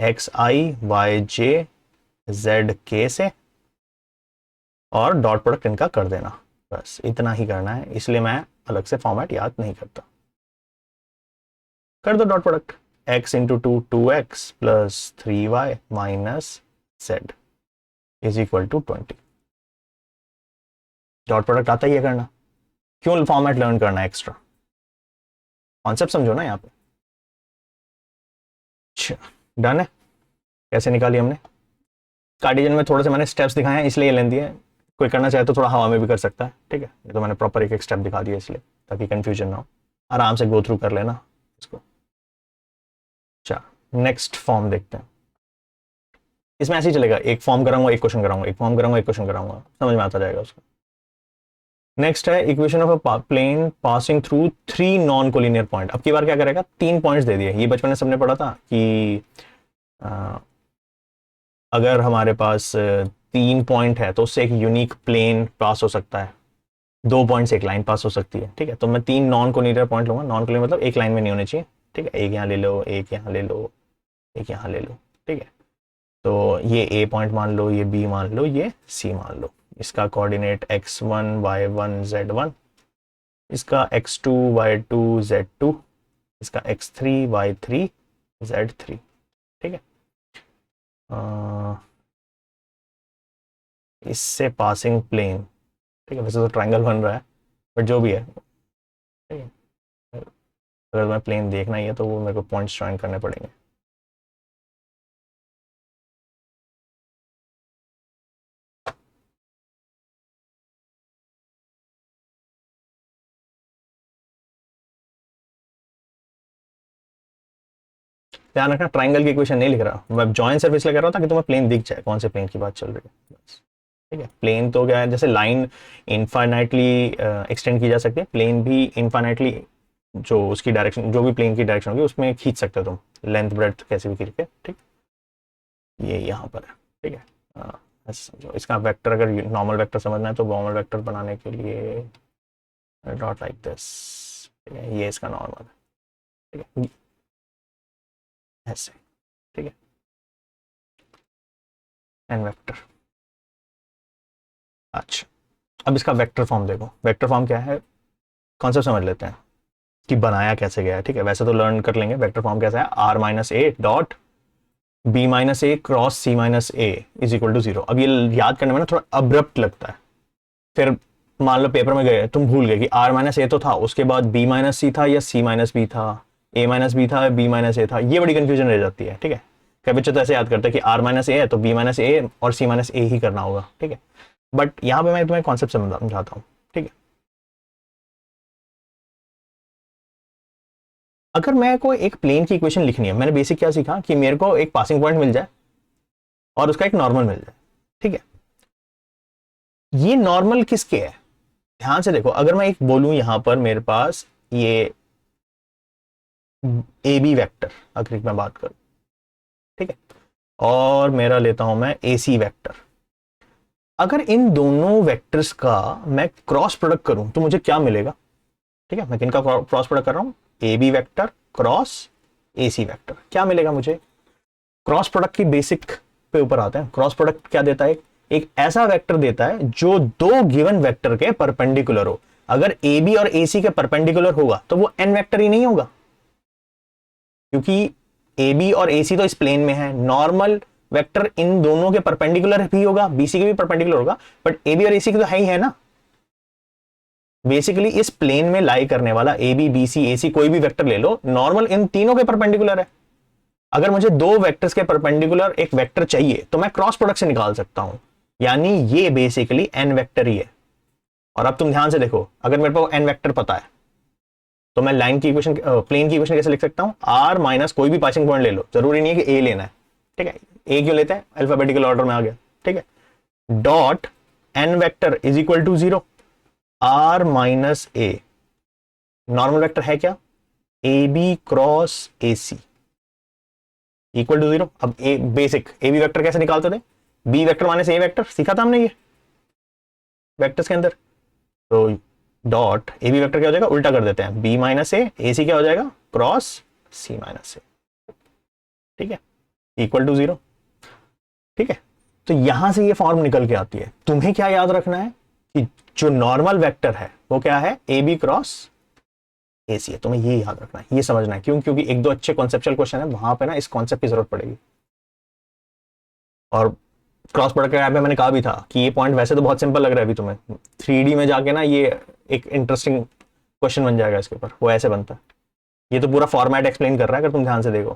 xi yj zk से, और डॉट प्रोडक्ट इनका कर देना, बस इतना ही करना है, इसलिए मैं अलग से फॉर्मेट याद नहीं करता। कर दो dot product, x into 2x plus 3y minus z is equal to 20। Dot product आता ही है करना, क्यों फॉर्मेट लर्न करना है एक्स्ट्रा, कॉन्सेप्ट समझो ना यहाँ पे। अच्छा, डन है, कैसे निकाली हमने, कार्टिजन में थोड़े से मैंने स्टेप्स दिखाए हैं इसलिए लेंदी है, कोई करना चाहे तो थोड़ा हवा में भी कर सकता है। ठीक है, ये तो मैंने प्रॉपर एक एक स्टेप दिखा दिया इसलिए, ताकि कंफ्यूजन ना हो, आराम से गो थ्रू कर लेना इसको। अच्छा, नेक्स्ट फॉर्म देखते हैं, इसमें ऐसे ही चलेगा, एक फॉर्म कराऊंगा एक क्वेश्चन कराऊंगा, एक फॉर्म कराऊंगा एक क्वेश्चन कराऊंगा, समझ में आता जाएगा उसको। नेक्स्ट है equation of a plane passing through 3 non collinear point. अब की बार क्या करेगा, 3 पॉइंट्स दे दिए, ये बचपन में सबने पढ़ा था कि अगर हमारे पास 3 पॉइंट है तो उससे एक यूनिक प्लेन पास हो सकता है, 2 पॉइंट से एक लाइन पास हो सकती है। ठीक है, तो मैं 3 नॉन कोलिनियर पॉइंट लूंगा, नॉन कोलिनियर मतलब एक लाइन में नहीं होने चाहिए। ठीक है, एक यहाँ ले लो, एक यहाँ ले लो, एक यहाँ ले लो। ठीक है, तो ये ए पॉइंट मान लो, ये बी मान लो, ये सी मान लो, इसका कोऑर्डिनेट x1 y1 z1, इसका x2 y2 z2, इसका x3 y3 z3। ठीक है, इससे पासिंग प्लेन, ठीक है, वैसे तो ट्रायंगल बन रहा है बट जो भी है, ठीक है, अगर मैं प्लेन देखना ही है तो वो मेरे को पॉइंट्स ज्वाइन करने पड़ेंगे। ध्यान रखना, ट्रायंगल की इक्वेशन नहीं लिख रहा मैं, जॉइंट सर्फेस लगा रहा था कि तुम्हें प्लेन दिख जाए कौन से प्लेन की बात चल रही है बस। ठीक है, प्लेन तो क्या है, जैसे लाइन इनफाइनाइटली एक्सटेंड की जा सकती है, प्लेन भी इनफाइनाइटली जो उसकी डायरेक्शन, जो भी प्लेन की डायरेक्शन होगी उसमें खींच सकते हो तुम, लेंथ ब्रेड्थ कैसे भी खींच के। ठीक, ये यहाँ पर है। ठीक है, ऐसे समझो, इसका वेक्टर अगर नॉर्मल वेक्टर समझना है तो नॉर्मल वेक्टर बनाने के लिए डॉट लाइक दिस, ठीक है, ये इसका नॉर्मल है, ठीक है, ऐसे, ठीक है, एन वेक्टर। अच्छा, अब इसका वेक्टर फॉर्म देखो, वेक्टर फॉर्म क्या है, कॉन्सेप्ट समझ लेते हैं कि बनाया कैसे गया है, ठीक है, वैसे तो लर्न कर लेंगे वेक्टर फॉर्म कैसा है, R minus A dot B minus A cross C minus A is equal to 0। अब ये याद करने में ना थोड़ा अब्रप्ट लगता है, फिर मान लो पेपर में गए तुम भूल गए कि आर माइनस ए तो था, उसके बाद बी माइनस सी था या सी माइनस बी था, ए माइनस बी था, बी माइनस ए था, ये बड़ी कंफ्यूजन रह जाती है, ठीक है। कई बच्चे तो ऐसे याद करते हैं कि आर माइनस ए है तो बी माइनस ए और सी माइनस ए ही करना होगा, ठीक है, बट यहाँ पे मैं तुम्हें कॉन्सेप्ट समझाता हूँ, ठीक है। अगर मैं कोई एक प्लेन की इक्वेशन लिखनी है, मैंने बेसिक क्या सीखा कि मेरे को एक पासिंग पॉइंट मिल जाए और उसका एक नॉर्मल मिल जाए, ठीक है। ये नॉर्मल किसके है, ध्यान से देखो, अगर मैं एक बोलूं यहां पर मेरे पास ये ए बी वैक्टर, अगर मैं बात करूं, ठीक है, और मेरा लेता हूं मैं ए सी वैक्टर, अगर इन दोनों वेक्टर्स का मैं क्रॉस प्रोडक्ट करूं तो मुझे क्या मिलेगा, ठीक है, मैं किनका क्रॉस प्रोडक्ट कर रहा हूं, A B vector cross A C vector, क्या मिलेगा मुझे, क्रॉस प्रोडक्ट की बेसिक पे ऊपर आते हैं। क्रॉस प्रोडक्ट क्या देता है, एक ऐसा वेक्टर देता है जो दो गिवन वेक्टर के परपेंडिकुलर हो, अगर ए बी और ए सी के परपेंडिकुलर होगा तो वो एन वेक्टर ही नहीं होगा, क्योंकि ए बी और ए सी तो इस प्लेन में है, नॉर्मल वेक्टर इन दोनों के परपेंडिकुलर भी होगा, बीसी के भी परपेंडिकुलर होगा, बट ए बी और ए सी के तो है ही है ना। बेसिकली इस प्लेन में लाई करने वाला ए बी बी सी ए सी कोई भी वेक्टर ले लो, नॉर्मल इन तीनों के परपेंडिकुलर है। अगर मुझे दो वेक्टर्स के परपेंडिकुलर एक वेक्टर चाहिए तो मैं क्रॉस प्रोडक्ट से निकाल सकता हूं, यानी ये बेसिकली एन वेक्टर ही है। और अब तुम ध्यान से देखो, अगर मेरे पास एन वेक्टर पता है तो मैं लाइन की इक्वेशन, प्लेन की इक्वेशन कैसे लिख सकता हूं, आर माइनस कोई भी पासिंग पॉइंट ले लो, जरूरी नहीं है कि ए लेना है, ठीक है, ए क्यों लेते हैं, अल्फाबेटिकल ऑर्डर में आ गया, ठीक है, dot N vector is equal to 0, R minus A, normal vector है क्या, A B cross A C equal to 0। अब a basic A B vector कैसे निकालते थे, B vector minus A vector, सीखा था हमने ये वेक्टर्स के अंदर, तो डॉट ए बी वेक्टर क्या हो जाएगा, उल्टा कर देते हैं, बी माइनस ए सी क्या हो जाएगा, क्रॉस सी माइनस ए, ठीक है, इक्वल टू 0, ठीक है। तो यहां से ये फॉर्म निकल के आती है। तुम्हें क्या याद रखना है कि जो नॉर्मल वेक्टर है वो क्या है, ए बी क्रॉस ए सी है, तुम्हें ये याद रखना है, ये समझना है, क्यों, क्योंकि एक दो अच्छे कॉन्सेप्चुअल क्वेश्चन है वहां पे ना इस कॉन्सेप्ट की जरूरत पड़ेगी। और क्रॉस प्रोडक्ट के में मैंने कहा भी था कि ये पॉइंट वैसे तो बहुत सिंपल लग रहा है अभी तुम्हें, 3D में जाके ना ये एक इंटरेस्टिंग क्वेश्चन बन जाएगा इसके ऊपर, वो ऐसे बनता है। ये तो पूरा फॉर्मेट एक्सप्लेन कर रहा है, अगर तुम ध्यान से देखो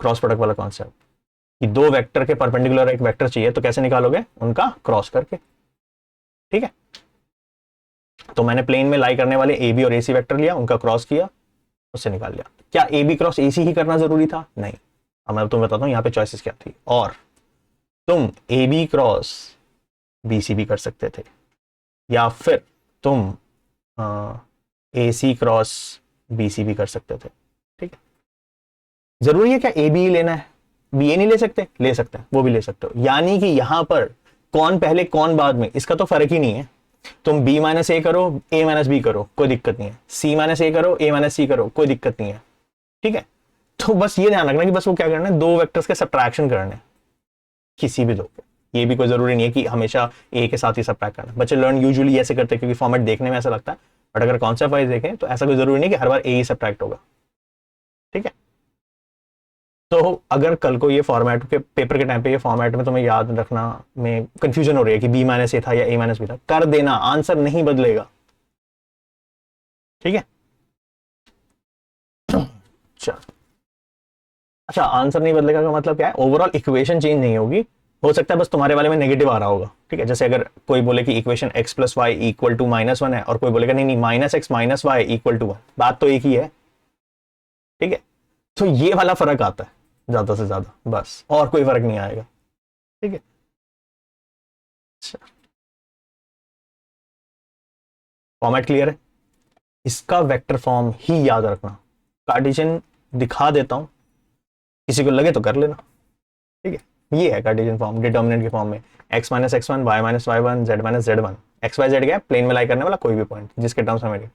क्रॉस प्रोडक्ट वाला कॉन्सेप्ट, कि दो वेक्टर के परपेंडिकुलर एक वेक्टर चाहिए तो कैसे निकालोगे, उनका क्रॉस करके, ठीक है। तो मैंने प्लेन में लाई करने वाले ए बी और ए सी वेक्टर लिया, उनका क्रॉस किया, उससे निकाल लिया। क्या ए बी क्रॉस ए सी ही करना जरूरी था, नहीं। अब मैं तुम्हें बताता हूं यहाँ पे चॉइसेस क्या थी, और तुम A B cross B C भी कर सकते थे, या फिर तुम ए सी क्रॉस बी सी भी कर सकते थे, ठीक है। जरूरी है क्या ए बी लेना है, बी ए नहीं ले सकते, ले सकते हैं, वो भी ले सकते हो, यानी कि यहां पर कौन पहले कौन बाद में इसका तो फर्क ही नहीं है। तुम बी माइनस ए करो, ए माइनस बी करो, कोई दिक्कत नहीं है, सी माइनस ए करो, ए माइनस सी करो, कोई दिक्कत नहीं है, ठीक है। तो बस ये ध्यान रखना कि बस वो क्या करना है, दो वेक्टर्स के सब्ट्रैक्शन करने, किसी भी दो के, ये भी कोई जरूरी नहीं है कि हमेशा ए के साथ ही सब्ट्रैक्ट करना। बच्चे लर्न यूजुअली ऐसे करते हैं क्योंकि फॉर्मेट देखने में ऐसा लगता है, बट अगर कॉन्सेप्ट वाइज देखें तो ऐसा कोई जरूरी नहीं कि हर बार ए ही सब्ट्रैक्ट होगा, ठीक है। तो अगर कल को ये फॉर्मेट के पेपर के टाइम पे ये फॉर्मेट में तुम्हें याद रखना में कंफ्यूजन हो रही है कि बी माइनस ए था या ए माइनस बी था, कर देना, आंसर नहीं बदलेगा, ठीक है। चल, अच्छा, आंसर नहीं बदलेगा का मतलब क्या है, ओवरऑल इक्वेशन चेंज नहीं होगी, हो सकता है बस तुम्हारे वाले में नेगेटिव आ रहा होगा, ठीक है। जैसे अगर कोई बोले कि equation x plus Y equal to -1 है, और कोई बोलेगा नहीं नहीं minus X minus Y equal to 1, बात तो एक ही है, ठीक है। तो ये वाला फर्क आता है ज्यादा से ज्यादा, बस, और कोई फर्क नहीं आएगा, ठीक है। फॉर्मेट क्लियर है, इसका वेक्टर फॉर्म ही याद रखना। कार्टेशियन दिखा देता हूं, किसी को लगे तो कर लेना, ठीक है। ये है कार्टेशियन फॉर्म डिटर्मिनेंट के फॉर्म में, x minus X one, Y minus Y one, Z minus Z one, X Y Z क्या है, प्लेन में लाई करने वाला कोई भी पॉइंट जिसके टर्म्स में मेरे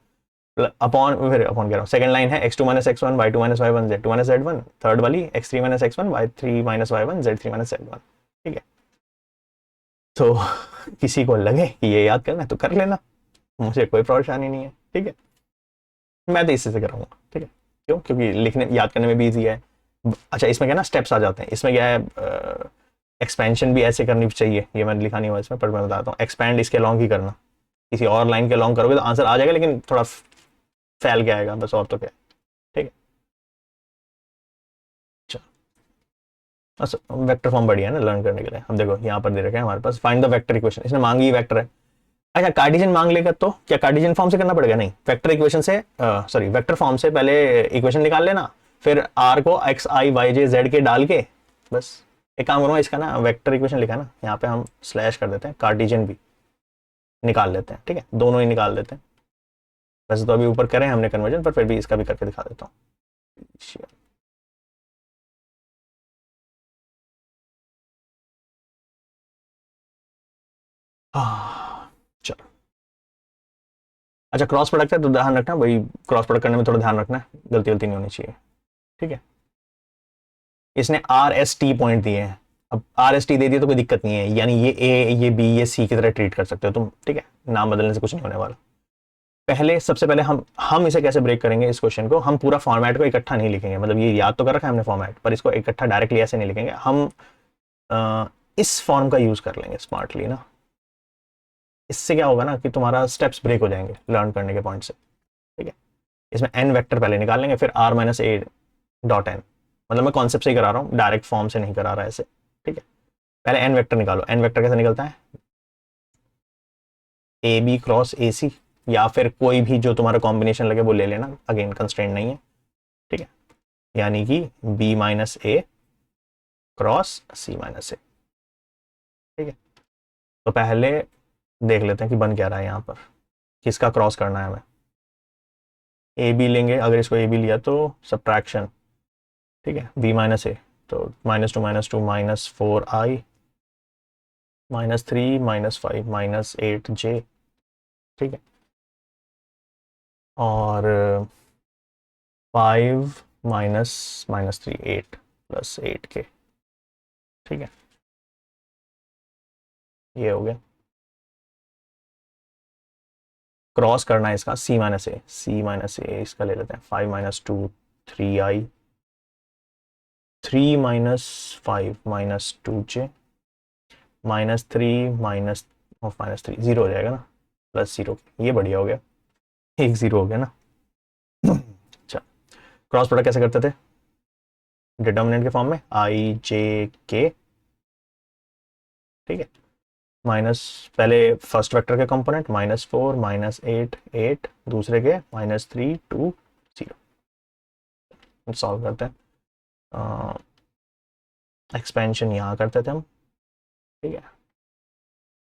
अपॉन, फिर अपॉन कह रहा हूँ, सेकंड लाइन है x2 minus X one, Y two minus Y one, Z two minus Z one, third वाली x3 minus X one, Y three minus Y one, Z three minus Z one. ठीक है, तो किसी को लगे कि ये याद करना है तो कर लेना, मुझे कोई परेशानी नहीं है। ठीक है, मैं तो इससे से कराऊंगा। ठीक है, क्यों? क्योंकि लिखने याद करने में भी ईजी है। अच्छा, इसमें क्या ना स्टेप्स आ जाते हैं, इसमें क्या है, एक्सपेंशन भी ऐसे करनी चाहिए, ये मैंने लिखा नहीं हुआ इसमें, पर मैं बताता हूँ। एक्सपैंड इसके लॉन्ग ही करना, किसी और लाइन के लॉन्ग करोगे तो आंसर आ जाएगा, लेकिन थोड़ा फैल के आएगा बस, और तो क्या है। ठीक है, अच्छा वेक्टर फॉर्म बढ़िया है ना लर्न करने के लिए। अब देखो यहाँ पर दे रखा है हमारे पास, फाइंड द वेक्टर इक्वेशन, इसने मांगी ही वेक्टर है। अच्छा, कार्टेशियन मांग लेगा तो क्या कार्टेशियन फॉर्म से करना पड़ेगा? नहीं, वेक्टर इक्वेशन से, सॉरी वेक्टर फॉर्म से पहले इक्वेशन निकाल लेना, फिर आर को एक्स आई वाई जे जेड के डाल के बस। एक काम करूंगा, इसका ना वेक्टर इक्वेशन लिखा है ना, यहाँ पे हम स्लैश कर देते हैं, कार्टेशियन भी निकाल लेते हैं। ठीक है, दोनों ही निकाल देते हैं। वैसे तो अभी ऊपर करें हमने कन्वर्जन, पर फिर भी इसका भी करके दिखा देता हूँ। चलो, अच्छा क्रॉस प्रोडक्ट है तो ध्यान रखना भाई, क्रॉस प्रोडक्ट करने में थोड़ा ध्यान रखना, गलती गलती नहीं होनी चाहिए। ठीक है, इसने आर एस टी पॉइंट दिए हैं, अब आर एस टी दे दिए तो कोई दिक्कत नहीं है, यानी ये ए ये बी ये सी की तरह ट्रीट कर सकते हो तुम। ठीक है, नाम बदलने से कुछ नहीं होने वाला। पहले सबसे पहले हम इसे कैसे ब्रेक करेंगे इस क्वेश्चन को, हम पूरा फॉर्मेट को इकट्ठा नहीं लिखेंगे, मतलब ये याद तो कर रखा है हमने फॉर्मेट, पर इसको इकट्ठा डायरेक्टली ऐसे नहीं लिखेंगे हम। इस फॉर्म का यूज कर लेंगे स्मार्टली ना, इससे क्या होगा ना कि तुम्हारा स्टेप्स ब्रेक हो जाएंगे लर्न करने के पॉइंट से। ठीक है, इसमें एन वेक्टर पहले निकाल लेंगे, फिर आर माइनस ए डॉट एन, मतलब मैं कॉन्सेप्ट से ही करा रहा हूँ, डायरेक्ट फॉर्म से नहीं करा रहा ऐसे। ठीक है, पहले एन वेक्टर निकालो। एन वेक्टर कैसे निकलता है, ए बी क्रॉस ए सी, या फिर कोई भी जो तुम्हारा कॉम्बिनेशन लगे वो ले लेना, अगेन कंस्ट्रेंट नहीं है। ठीक है, यानी कि B minus A cross C minus ए। ठीक है, तो पहले देख लेते हैं कि बन क्या रहा है यहाँ पर, किसका क्रॉस करना है हमें। ए बी लेंगे, अगर इसको ए बी लिया तो सब्ट्रैक्शन। ठीक है, बी माइनस ए, तो minus two minus four I minus three minus five minus eight J. ठीक है, और five minus minus three eight plus eight K. ठीक है, ये हो गया। क्रॉस करना है इसका सी माइनस ए इसका ले लेते हैं, five minus two three I, three minus five minus two J, minus three minus of minus three, zero हो जाएगा ना, प्लस जीरो। ये बढ़िया हो गया, एक जीरो हो गया ना। अच्छा, क्रॉस प्रोडक्ट कैसे करते थे, डिटर्मिनेंट के फॉर्म में आई जे के। ठीक है, माइनस पहले फर्स्ट वेक्टर के component minus four minus eight eight, दूसरे के minus three two zero. Solve करते हैं, एक्सपेंशन यहाँ करते थे हम। ठीक है,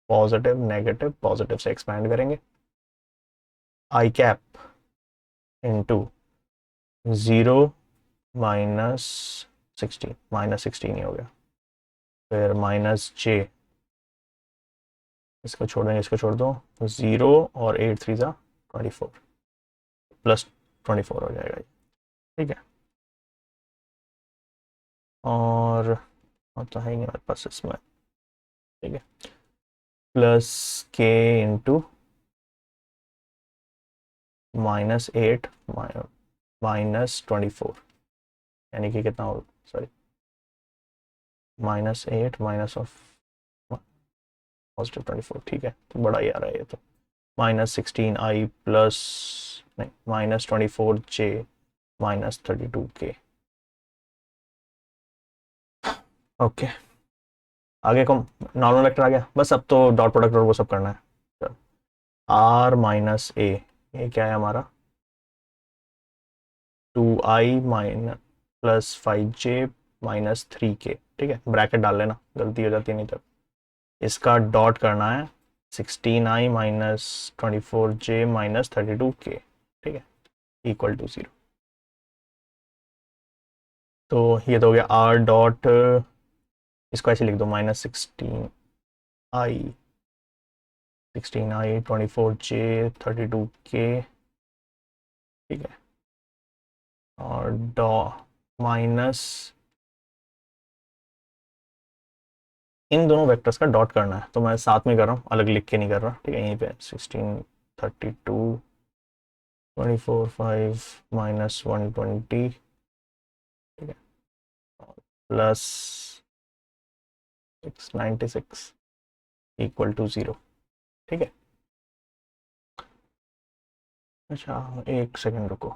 पॉजिटिव नेगेटिव, पॉजिटिव से एक्सपैंड करेंगे, I cap into zero minus sixteen, minus sixteen ही हो गया, फिर माइनस जे, इसको छोड़ देंगे, इसको छोड़ दो, जीरो और एट थ्री ज़ा 24 प्लस 24 हो जाएगा ये। ठीक है, और तो है ही नहीं हमारे पास इसमें। ठीक है, plus K into minus eight minus 24, यानी कि कितना हो, sorry minus eight minus of positive 24। ठीक है, तो बड़ा ही आ रहा है ये तो, माइनस सिक्सटीन आई प्लस, नहीं माइनस 24 जे माइनस 32 के। ओके, आगे को नॉर्मल वेक्टर आ गया, बस अब तो डॉट प्रोडक्ट और वो सब करना है। आर माइनस ए, ये क्या है हमारा, two I minus plus five J minus three K. ठीक है, ब्रैकेट डाल लेना, गलती हो जाती है नहीं तो। इसका डॉट करना है, सिक्सटीन आई माइनस 24 जे माइनस 32 के। ठीक है, इक्वल टू जीरो। तो ये तो हो गया आर डॉट, इसको ऐसे लिख दो -16i 16i 24j 32k, ठीक है, और डॉ माइनस इन दोनों वेक्टर्स का डॉट करना है, तो मैं साथ में कर रहा हूँ, अलग लिख के नहीं कर रहा, ठीक है। यहीं पे 16 32 24 5 -120, ठीक है, प्लस 696 इक्वल टू 0, ठीक है। अच्छा एक सेकंड रुको,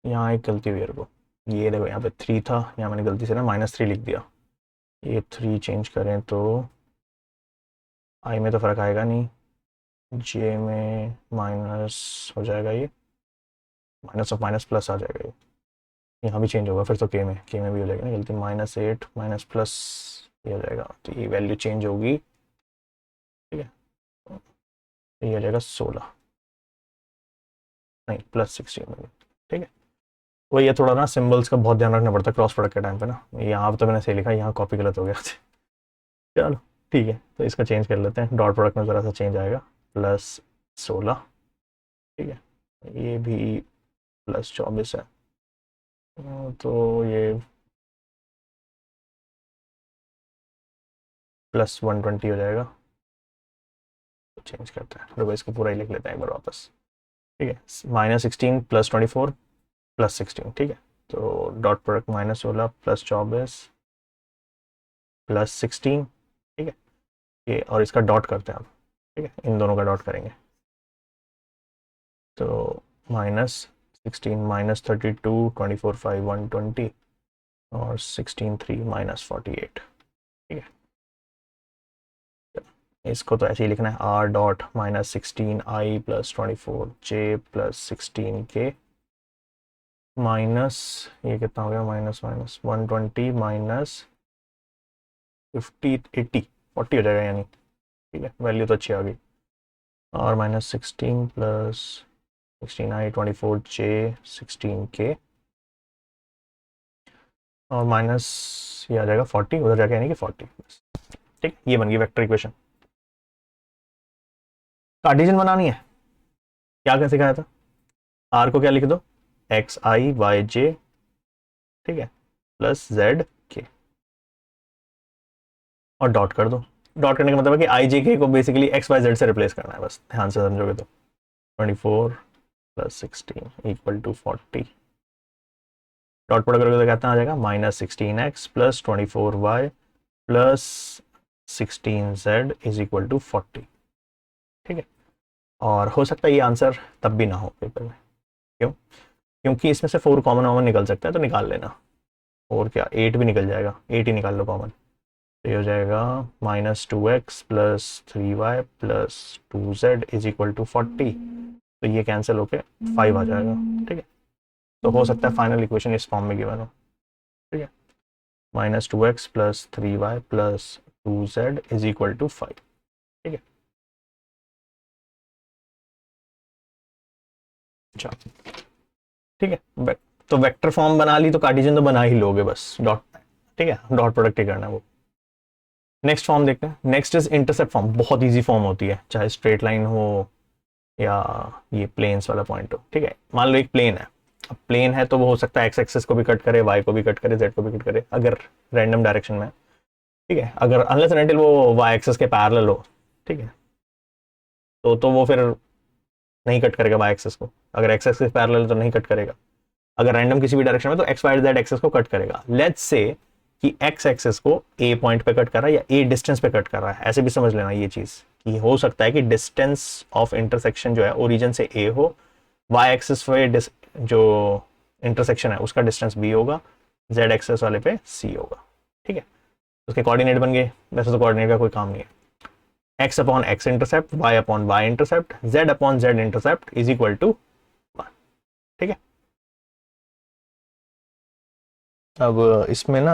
यहाँ एक गलती हुई है, रुको, ये देखो यहाँ पे 3 था, यहाँ मैंने गलती से ना -3 लिख दिया, ये 3 चेंज करें तो आई में तो फ़र्क आएगा नहीं, जे में माइनस हो जाएगा, ये माइनस ऑफ माइनस प्लस आ जाएगा, ये यहाँ भी चेंज होगा फिर तो के में भी हो जाएगा ना गलती, -8 माइनस प्लस ये हो जाएगा, तो ये वैल्यू चेंज होगी, ठीक है, ये हो जाएगा 16 नहीं +16 में, ठीक है। वही है, थोड़ा ना सिंबल्स का बहुत ध्यान रखना पड़ता है क्रॉस प्रोडक्ट के टाइम पे ना, यहाँ तो मैंने सही लिखा, यहाँ कॉपी गलत हो गया चलो ठीक है, तो इसका चेंज कर लेते हैं, डॉट प्रोडक्ट में ज़रा सा चेंज आएगा, +16, ठीक है, ये भी +24 है, तो ये +120 हो जाएगा, तो चेंज करते हैं, तो इसको पूरा ही लिख लेते हैं एक बार वापस, ठीक है, -16 +24 +16, ठीक है, तो डॉट प्रोडक्ट -16 +24 +16, ठीक है, ये और इसका डॉट करते हैं अब, ठीक है, इन दोनों का डॉट करेंगे, तो -16 -32 24 5 120 और 16 3 -48, ठीक है, इसको तो ऐसे ही लिखना है, r dot -16i +24j +16k minus ये कितना हो गया, माइनस 120 -50 80 40 हो जाएगा यानी, ठीक है, वैल्यू तो अच्छी आ गई, और -16 +16i 24j 16k और माइनस ये आ जाएगा 40 उधर जाके, यानी कि 40, ठीक, ये बन गई वेक्टर इक्वेशन। कार्टेशियन बनानी है, क्या क्या सिखाया था, आर को क्या लिख दो, xi yj, ठीक है, +zk और डॉट कर दो, डॉट करने का मतलब है कि आई जे के को बेसिकली एक्स वाई जेड से रिप्लेस करना है, बस ध्यान से समझोगे तो 24 +16 इक्वल टू 40, डॉट प्रोडक्ट करोगे तो कितना आ जाएगा, -16x +24y +16z is equal to 40, ठीक है, और हो सकता है ये आंसर तब भी ना हो पेपर में, क्यों, क्योंकि इसमें से 4 कॉमन निकल सकता है, तो निकाल लेना, और क्या 8 भी निकल जाएगा, 8 ही निकाल लो कॉमन, तो ये हो जाएगा -2x +3y +2z is equal to 40, तो ये कैंसिल होके 5 आ जाएगा, ठीक है, तो हो सकता है फाइनल इक्वेशन इस फॉर्म में गिवन हो, ठीक है, -2x +3y +2z is equal to 5, ठीक है, अच्छा ठीक है, तो वेक्टर फॉर्म बना ली तो कार्टेशियन तो बना ही लोगे बस, डॉट, ठीक है, डॉट प्रोडक्ट ही करना है वो। नेक्स्ट फॉर्म देखते हैं, नेक्स्ट इज इंटरसेप्ट फॉर्म, बहुत इजी फॉर्म होती है, चाहे स्ट्रेट लाइन हो या ये प्लेन्स वाला पॉइंट हो, ठीक है, मान लो एक प्लेन है, अब प्लेन है तो वो हो सकता है एक्स एक्सेस को भी कट करे, वाई को भी कट करे, जेड को भी कट करे, अगर रैंडम डायरेक्शन में, ठीक है, अगर अनलेस एंड अनटिल वो वाई एक्सेस के पैरेलल हो, ठीक है, तो वो फिर नहीं कट करेगा वाई एक्सेस को, अगर एक्स एक्सेस पैरेलल तो नहीं कट करेगा, अगर रैंडम किसी भी डायरेक्शन में तो एक्स वाई जेड एक्सेस को कट करेगा, लेट्स से कि एक्स एक्सेस को ए पॉइंट पे कट कर रहा है या ए डिस्टेंस पे कट कर रहा है, ऐसे भी समझ लेना ये चीज कि हो सकता है कि डिस्टेंस ऑफ इंटरसेक्शन जो है ओरिजिन से ए हो, वाई एक्सेस पे जो इंटरसेक्शन है उसका डिस्टेंस बी होगा, जेड एक्सेस वाले पे सी होगा, ठीक है, उसके कोऑर्डिनेट बन गए, वैसे तो कोऑर्डिनेट का कोई काम नहीं है, X upon X intercept, Y upon Y intercept, Z upon Z intercept is equal to 1, ठीक है। अब इसमें ना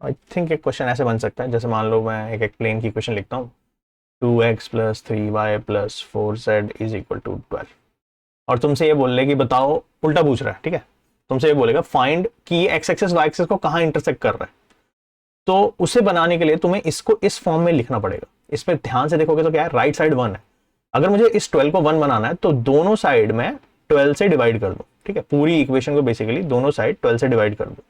आई थिंक एक क्वेश्चन ऐसे बन सकता है, जैसे मान लो मैं एक प्लेन की इक्वेशन लिखता हूँ, 2x + 3y + 4z is equal to 12, और तुमसे ये बोल रहे कि बताओ, उल्टा पूछ रहा है, ठीक है, तुमसे ये बोलेगा फाइंड कि एक्स एक्सेस वाई एक्सेस को कहाँ इंटरसेक्ट कर रहा है, तो उसे बनाने के लिए तुम्हें इसको इस फॉर्म में लिखना पड़ेगा। इसमें ध्यान से देखोगे तो क्या है, राइट साइड 1 है। अगर मुझे इस 12 को 1 बनाना है तो दोनों साइड में 12 से डिवाइड कर दो, ठीक है, पूरी इक्वेशन को बेसिकली दोनों साइड 12 से डिवाइड कर दो।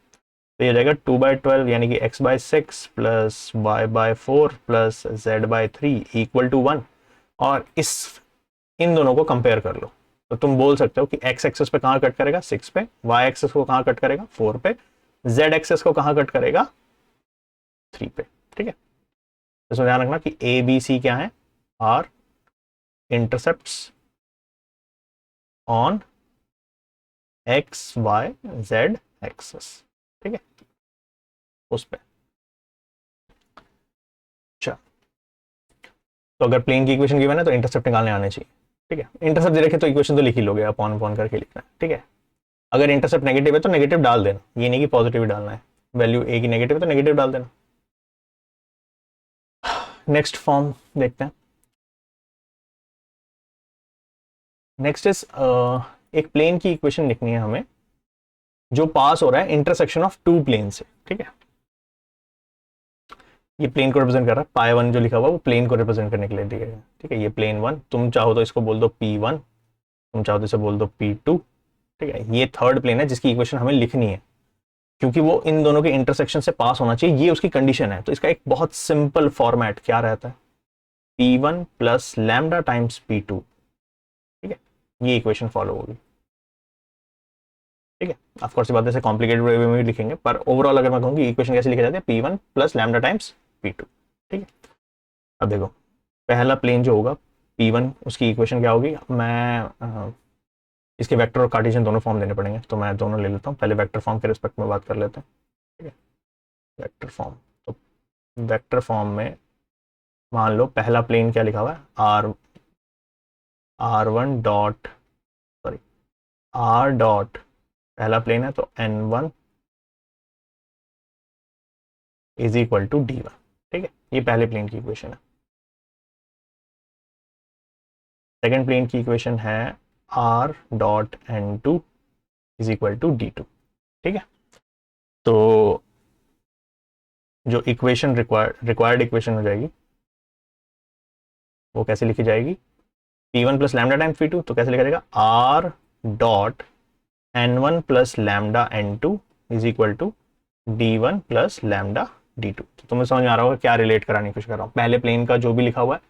तो ये जाएगा 2/12 यानी कि x/6 plus y/4 plus z/3 equal to 1। और इन दोनों को कंपेयर कर लो तो तुम बोल सकते हो कि x एक्सेस पे कहां कट करेगा, 6 पे, y एक्सेस को कहां कट करेगा, 4 पे, z एक्सेस को कहां कट करेगा, 3 पे। ठीक है, इसमें ध्यान रखना कि ए बी सी क्या है, R intercepts on X Y Z axes. ठीक है, उस पे। अच्छा, तो अगर प्लेन की इक्वेशन गिवन है तो इंटरसेप्ट निकालने आने चाहिए। ठीक है, इंटरसेप्ट दे रखे तो इक्वेशन तो लिख ही लोगे, अपॉन अपॉन करके लिखना है। ठीक है, अगर इंटरसेप्ट नेगेटिव है तो नेगेटिव डाल देना, ये नहीं कि पॉजिटिव डालना है। वैल्यू ए की नेगेटिव है तो नेगेटिव डाल देना। नेक्स्ट फॉर्म देखते हैं। नेक्स्ट इज एक प्लेन की इक्वेशन लिखनी है हमें जो पास हो रहा है इंटरसेक्शन ऑफ टू प्लेन से। ठीक है, ये प्लेन को रिप्रेजेंट कर रहा है, पाई 1 जो लिखा हुआ वो प्लेन को रिप्रेजेंट करने के लिए दिया गया। ठीक है, ये प्लेन 1, तुम चाहो तो इसको बोल दो P1, तुम चाहो तो इसे बोल दो P2। ठीक है, ये थर्ड प्लेन है जिसकी इक्वेशन हमें लिखनी है, क्योंकि वो इन दोनों के इंटरसेक्शन से पास होना चाहिए, ये उसकी कंडीशन है। तो इसका एक बहुत सिंपल फॉर्मेट क्या रहता है, P1 plus lambda times P2। ठीक है, ये इक्वेशन फॉलो होगी। ठीक है, ऑफ कोर्स ये बात ऐसे कॉम्प्लिकेटेड वे में भी लिखेंगे, पर ओवरऑल अगर मैं कहूँ इक्वेशन कैसे लिखी जाती है, P1 plus lambda times P2। ठीक है, अब देखो पहला प्लेन जो होगा P1, उसकी इक्वेशन क्या होगी, मैं इसके वेक्टर और कार्टेशियन दोनों फॉर्म देने पड़ेंगे, तो मैं दोनों ले लेता हूँ। पहले वेक्टर फॉर्म के रिस्पेक्ट में बात कर लेते हैं। ठीक है, वेक्टर फॉर्म, तो वेक्टर फॉर्म में मान लो पहला प्लेन क्या लिखा हुआ है, R1 dot, sorry R dot, पहला प्लेन है तो N1 is equal to D1। ठीक है, ये पहले प्लेन की इक्वेशन है। सेकेंड प्लेन की इक्वेशन है R dot N2 is equal to D2। ठीक है, तो जो इक्वेशन रिक्वायर्ड इक्वेशन हो जाएगी वो कैसे लिखी जाएगी, P1 plus lambda times P2, तो कैसे लिखा जाएगा, R dot N1 plus lambda N2 is equal to D1 plus lambda D2। तो तुम्हें समझ में आ रहा होगा क्या रिलेट कराने की कोशिश कर रहा हूँ। पहले प्लेन का जो भी लिखा हुआ है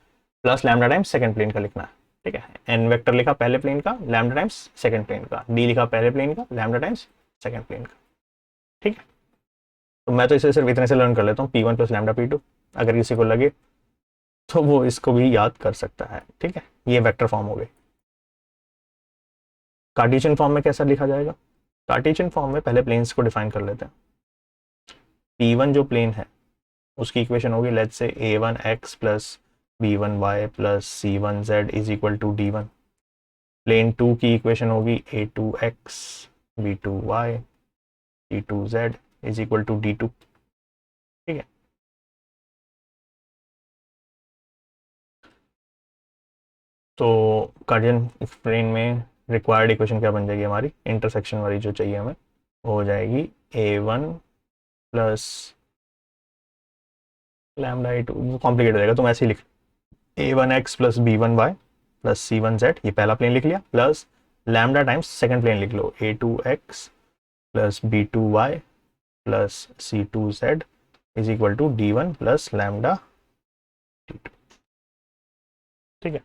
plus lambda times second plane का लिखना है। ठीक है, एन वेक्टर लिखा पहले प्लेन का, लैम्डा टाइम्स सेकंड प्लेन का, डी लिखा पहले प्लेन का, लैम्डा टाइम्स सेकंड प्लेन का। ठीक है, तो मैं तो इसे सिर्फ इतने से लर्न कर लेता हूँ, P1 प्लस लैम्डा P2। अगर किसी को लगे तो वो इसको भी याद कर सकता है। ठीक है, ये वेक्टर फॉर्म हो गई। कार्टेशियन फॉर्म में कैसा लिखा जाएगा, कार्टेशियन फॉर्म में पहले प्लेन्स को डिफाइन कर लेते हैं। P1 जो प्लेन है उसकी इक्वेशन होगी let's say A1x plus B1y plus C1z is equal to D1। Plane 2 की इक्वेशन होगी A2x B2y C2z is equal to D2। ठीक है, तो कार्टेशियन प्लेन में रिक्वायर्ड इक्वेशन क्या बन जाएगी हमारी, इंटरसेक्शन वाली जो चाहिए हमें, वो हो जाएगी A1 प्लस लैम्डा A2, वो कॉम्प्लिकेट हो जाएगा, तुम ऐसे ही लिख A1x plus B1y plus C1z, ये पहला प्लेन लिख लिया, plus lambda times second plane लिख लो A2x plus B2y plus C2z is equal to D1 plus lambda D2। ठीक है,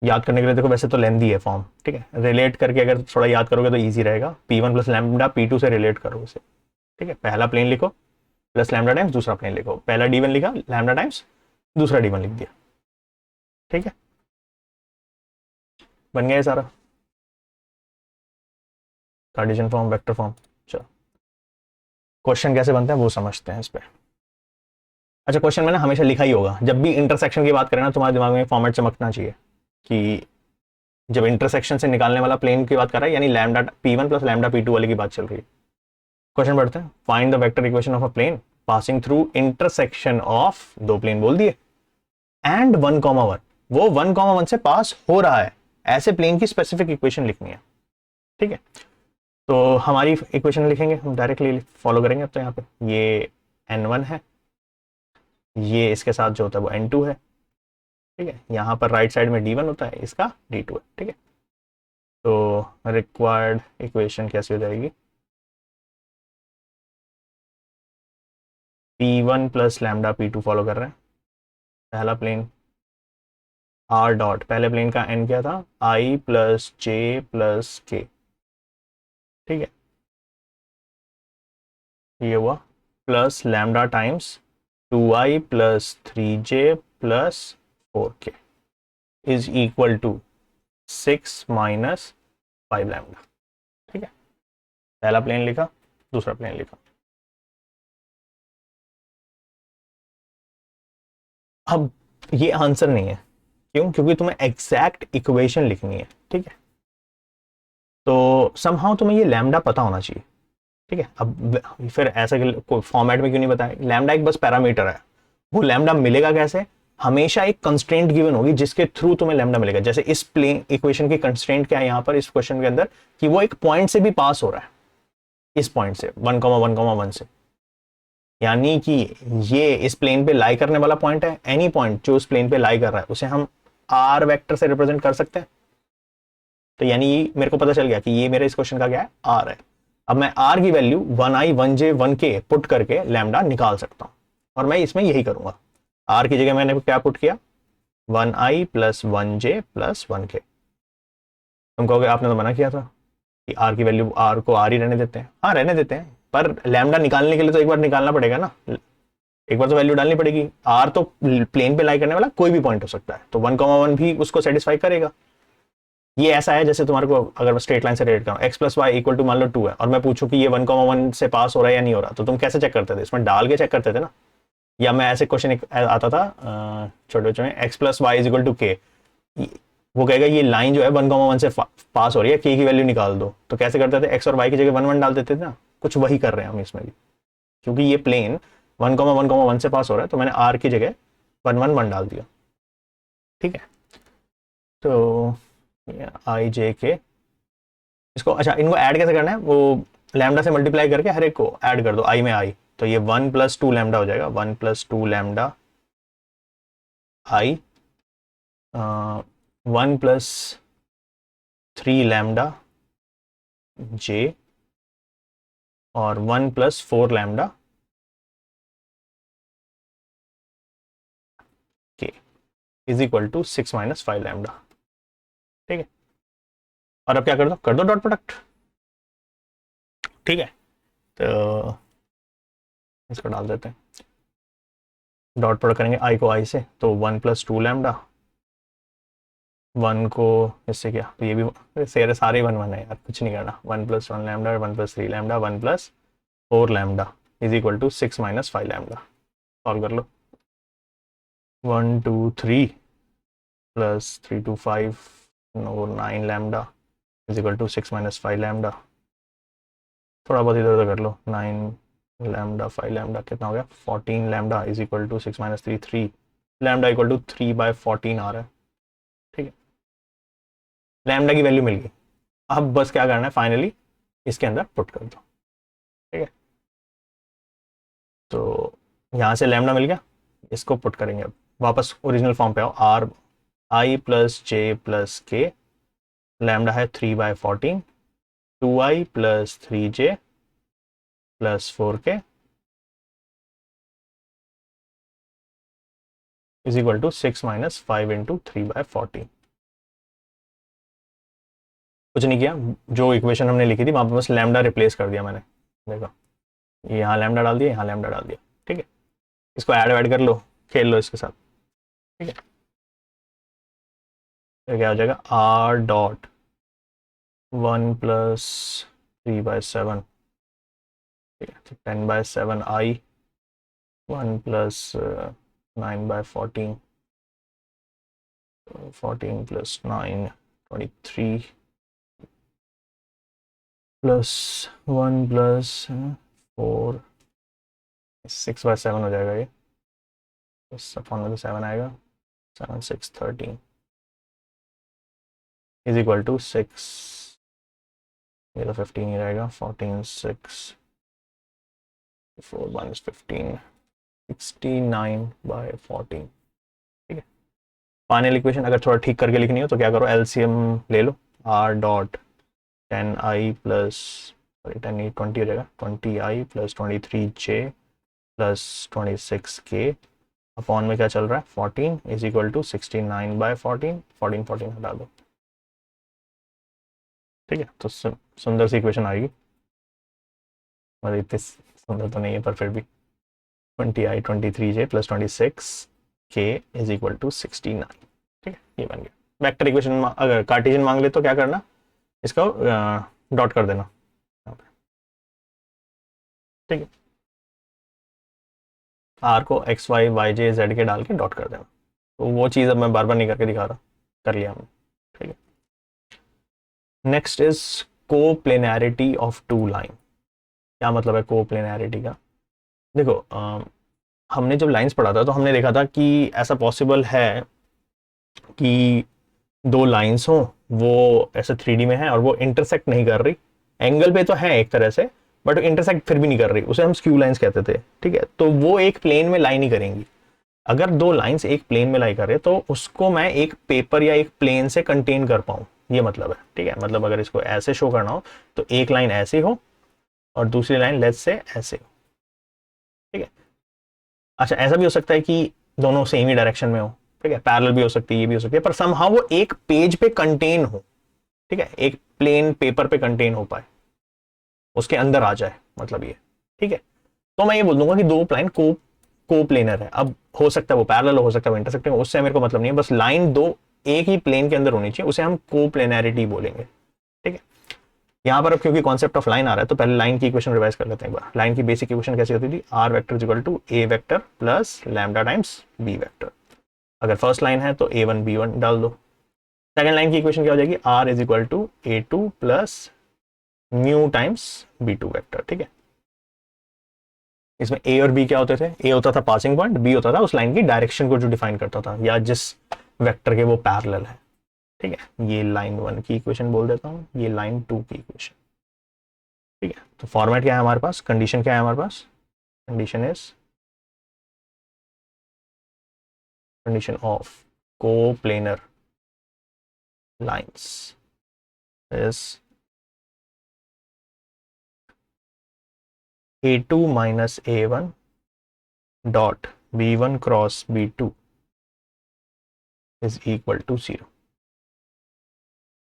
याद करने के लिए देखो वैसे तो लेंदी है फॉर्म। ठीक है, रिलेट करके अगर थोड़ा याद करोगे तो ईजी रहेगा, P1 प्लस लैम्डा P2 से रिलेट करो उसे। ठीक है, पहला प्लेन लिखो प्लस लैम्डा टाइम्स दूसरा प्लेन लिखो, पहला D1 लिखा, लैम्डा टाइम्स दूसरा D1 लिख दिया। ठीक है, बन गया ये सारा कार्टेशियन फॉर्म, वेक्टर फॉर्म। चलो क्वेश्चन कैसे बनते हैं वो समझते हैं इस पे। अच्छा, क्वेश्चन में ना हमेशा लिखा ही होगा, जब भी इंटरसेक्शन की बात करें ना तुम्हारे दिमाग में फॉर्मेट चमकना चाहिए कि जब इंटरसेक्शन से निकालने वाला प्लेन की बात कर रहा है यानी lambda P1 plus lambda P2 वाले की बात चल रही है। क्वेश्चन पढ़ते हैं, find the vector equation of a plane passing through intersection of, दो प्लेन बोल दिए, एंड 1,1, वो 1,1 से पास हो रहा है, ऐसे प्लेन की स्पेसिफिक इक्वेशन लिखनी है। ठीक है, तो हमारी इक्वेशन लिखेंगे हम, डायरेक्टली फॉलो करेंगे। अब तो यहाँ पे ये N1 है, ये इसके साथ जो होता है वो n2 है, ठीक है। यहाँ पर राइट साइड में d1 होता है, इसका d2 है, ठीक है। तो रिक्वायर्ड इक्वेशन कैसी हो जाएगी, p1 plus lambda p2 follow कर रहे हैं, पहला प्लेन r डॉट, पहले प्लेन का n क्या था, i plus j plus k, ठीक है, ये हुआ, plus lambda times 2i plus 3j plus 4k is equal to 6 minus 5 lambda, ठीक है। पहला प्लेन लिखा, दूसरा प्लेन लिखा। अब ये आंसर नहीं है, क्यों, क्योंकि तुम्हें एग्जैक्ट इक्वेशन लिखनी है, ठीक है। तो समहाउ तुम्हें ये लैम्डा पता होना चाहिए, ठीक है। अब फिर ऐसा फॉर्मेट में क्यों नहीं बताया, लैम्डा एक बस पैरामीटर है, वो लैम्डा मिलेगा कैसे, हमेशा एक कंस्ट्रेंट गिवन होगी जिसके थ्रू तुम्हें लैम्डा मिलेगा। जैसे इस प्लेन इक्वेशन की कंस्ट्रेंट क्या है यहाँ पर इस क्वेश्चन के अंदर, कि वो एक पॉइंट से भी पास हो रहा है, इस पॉइंट से 1,1,1 से, यानी कि ये इस प्लेन पे लाई करने वाला पॉइंट है, एनी पॉइंट जो उस प्लेन पे लाई कर रहा है उसे हम आर वेक्टर से रिप्रेजेंट कर सकते हैं। तो यानी मेरे को पता चल गया कि ये मेरे इस क्वेश्चन का क्या है, आर है। अब मैं आर की value 1i 1j 1k put करके लैम्डा निकाल सकता हूं, और मैं इसमें यही करूंगा। आर की जगह मैंने क्या पुट किया, 1i plus 1j plus 1k। तुम कहोगे आपने तो मना किया था कि आर की वैल्यू, आर को आर ही रहने देते हैं, हाँ रहने देते हैं, पर लैम्डा निकालने के लिए तो एक बार निकालना पड़ेगा ना, एक बार तो वैल्यू डालनी पड़ेगी। आर तो प्लेन पे लाई करने वाला कोई भी पॉइंट हो सकता है, तो 1,1 भी उसको सेटिस्फाई करेगा। ये ऐसा है जैसे तुम्हारे को अगर मैं स्ट्रेट लाइन से रेट करूं, X plus Y equal to मान लो 2 है, और मैं पूछूं कि ये 1,1 से पास हो रहा है या नहीं हो रहा, तो तुम कैसे चेक करते थे, इसमें डाल के चेक करते थे ना। या मैं ऐसे क्वेश्चन आता था छोटे बच्चों में, X plus Y is equal to K, वो कहेगा ये लाइन जो है 1,1 से पास हो रही है, के की वैल्यू निकाल दो। तो कैसे करते थे, एक्स और वाई की जगह 1,1 डाल देते थे ना, कुछ वही कर रहे हैं हम इसमें भी, क्योंकि ये प्लेन 1,1,1 से पास हो रहा है, तो मैंने आर की जगह 1,1,1 डाल दिया, ठीक है। तो आई जे के, इसको अच्छा इनको ऐड कैसे करना है, वो लैम्डा से मल्टीप्लाई करके हर एक को ऐड कर दो, आई में आई, तो ये 1 + 2 लैम्डा हो जाएगा, 1 + 2 लैम्डा आई, 1 + 3 लैम्डा जे, और 1 + 4 लैम्डा के इज इक्वल टू 6 - 5 लैम्डा, ठीक है। और अब क्या कर दो डॉट प्रोडक्ट, ठीक है। तो इसको डाल देते हैं, डॉट प्रोडक्ट करेंगे आई को आई से, तो 1 + 2 लैम्डा, 1 को इससे क्या, तो ये भी सारे 1 1 है यार, कुछ नहीं करना, 1 + 1 lambda, 1 + 3 lambda, 1 + 4 lambda is equal to 6 - 5 lambda. Solve कर लो, 1 2 3 + 3 2 5 9 lambda is equal to 6 - 5 lambda. थोड़ा बहुत इधर उधर कर लो, 9 लैम्डा 5 लैम्डा कितना हो गया, 14 lambda is equal to 6 - 3 3 lambda equal to 3/14 आ रहा है, ठीक है। लैम्डा की वैल्यू मिल गई, अब बस क्या करना है, फाइनली इसके अंदर पुट कर दो, ठीक है। तो यहाँ से लैम्डा मिल गया, इसको पुट करेंगे, अब वापस ओरिजिनल फॉर्म पे आओ, R I plus J plus K, lambda है 3/14, 2i plus 3j plus 4k is equal to 6 - 5 × 3/14। कुछ नहीं किया, जो इक्वेशन हमने लिखी थी वहां पर बस लैम्डा रिप्लेस कर दिया मैंने, देखो यहाँ लैम्डा डाल दिया, यहाँ लैम्डा डाल दिया, ठीक है। इसको ऐड कर लो, खेल लो इसके साथ, ठीक है। तो क्या हो जाएगा, r डॉट 1 + 3/7, ठीक है, तो 10/7 i, 1 + 9/14, 14 + 9 23 प्लस 1 + 4 6/7 हो जाएगा, ये अपॉन में तो 7 आएगा, 7 6 13 इज इक्वल टू 6, ये तो 15 ही रहेगा, 14 6 4 - 15 69/14। ठीक है, फाइनल इक्वेशन अगर थोड़ा ठीक करके लिखनी हो तो क्या करो, एलसीएम ले लो, R dot 10i plus, sorry 10 8 20 हो जाएगा, 20i plus 23j plus 26k upon में क्या चल रहा है 14 इज इक्वल टू 69/14, 14 14 हटा दो। ठीक है, तो सुंदर सी इक्वेशन आएगी, मतलब इतनी सुंदर तो नहीं है पर फिर भी 20i 23j plus 26k is equal to 69। ठीक है, ये बन गया वेक्टर इक्वेशन। अगर कार्टेशियन मांग ले तो क्या करना, इसका डॉट कर देना। ठीक है, आर को एक्स वाई वाई जे जेड के डाल के डॉट कर देना। तो वो चीज़ अब मैं बार बार नहीं करके दिखा रहा, कर लिया हमने। ठीक है, next is coplanarity of two line. क्या मतलब है कोप्लेनैरिटी का? देखो हमने जब लाइंस पढ़ा था तो हमने देखा था कि ऐसा पॉसिबल है कि दो लाइंस हो, वो ऐसे 3D में है और वो इंटरसेक्ट नहीं कर रही, एंगल पे तो है एक तरह से, बट इंटरसेक्ट फिर भी नहीं कर रही, उसे हम स्क्यू लाइंस कहते थे। ठीक है, तो वो एक प्लेन में लाइन ही करेंगी। अगर दो लाइंस एक प्लेन में लाई कर रहे तो उसको मैं एक पेपर या एक प्लेन से कंटेन कर पाऊं, ये मतलब है। ठीक है, मतलब अगर इसको ऐसे शो करना हो तो एक लाइन ऐसे हो और दूसरी लाइन लेट्स से ऐसे हो। ठीक है, अच्छा ऐसा भी हो सकता है कि दोनों सेम ही डायरेक्शन में हो। ठीक है, पैरेलल भी हो सकती है, ये भी हो सकती है, पर समहाउ वो एक पेज पे कंटेन हो। ठीक है, एक प्लेन पेपर पे कंटेन हो पाए, उसके अंदर आ जाए, मतलब ये। ठीक है, तो मैं ये बोल दूंगा कि दो प्लान को प्लेनर है। अब हो सकता है वो पैरेलल हो सकता है वो इंटरसेक्टिंग, उससे मेरे को मतलब नहीं है, बस लाइन दो एक ही प्लेन के अंदर होनी चाहिए, उसे हम को प्लेनैरिटी बोलेंगे। ठीक है, यहां पर अब क्योंकि कॉन्सेप्ट ऑफ लाइन आ रहा है तो पहले लाइन की इक्वेशन रिवाइज कर लेते हैं एक बार। लाइन की बेसिक इक्वेशन कैसी होती थी, R vector is equal to A vector plus lambda times B vector. अगर फर्स्ट लाइन है तो a1 b1 डाल दो। सेकंड लाइन की इक्वेशन क्या हो जाएगी, R is equal to a2 plus mu times b2 vector. ठीक है, इसमें ए और बी क्या होते थे, ए होता था पासिंग पॉइंट, बी होता था उस लाइन की डायरेक्शन को जो डिफाइन करता था या जिस वेक्टर के वो पैरेलल है। ठीक है, ये लाइन 1 की इक्वेशन बोल देता हूँ, ये लाइन 2 की इक्वेशन। ठीक है, तो फॉर्मेट क्या है हमारे पास, कंडीशन क्या है हमारे पास, condition is condition of coplanar lines is a2 minus a1 dot b1 cross b2 is equal to 0।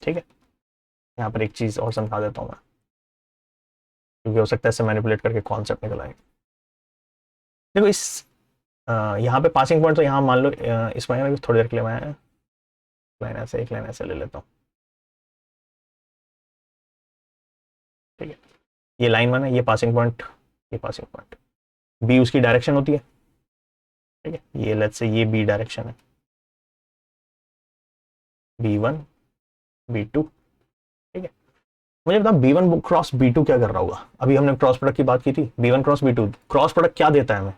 ठीक है, यहाँ पर एक चीज और समझा देता हूँ मैं, क्योंकि हो सकता है इससे मैनिपुलेट करके कॉन्सेप्ट निकल आए। देखो इस यहाँ पे पासिंग पॉइंट तो यहाँ मान लो इसमें थोड़ी देर के लिए मैं लाइन ऐसे एक लाइन ऐसे ले लेता हूँ। ठीक है, ये लाइन 1 है, ये पासिंग पॉइंट, ये पासिंग पॉइंट, बी उसकी डायरेक्शन होती है। ठीक है, ये लेट्स से ये बी डायरेक्शन है, b1 b2। ठीक है, मुझे बता b1 क्रॉस b2 क्या कर रहा होगा, अभी हमने क्रॉस प्रोडक्ट की बात की थी, b1 cross b2 cross product क्या देता है हमें,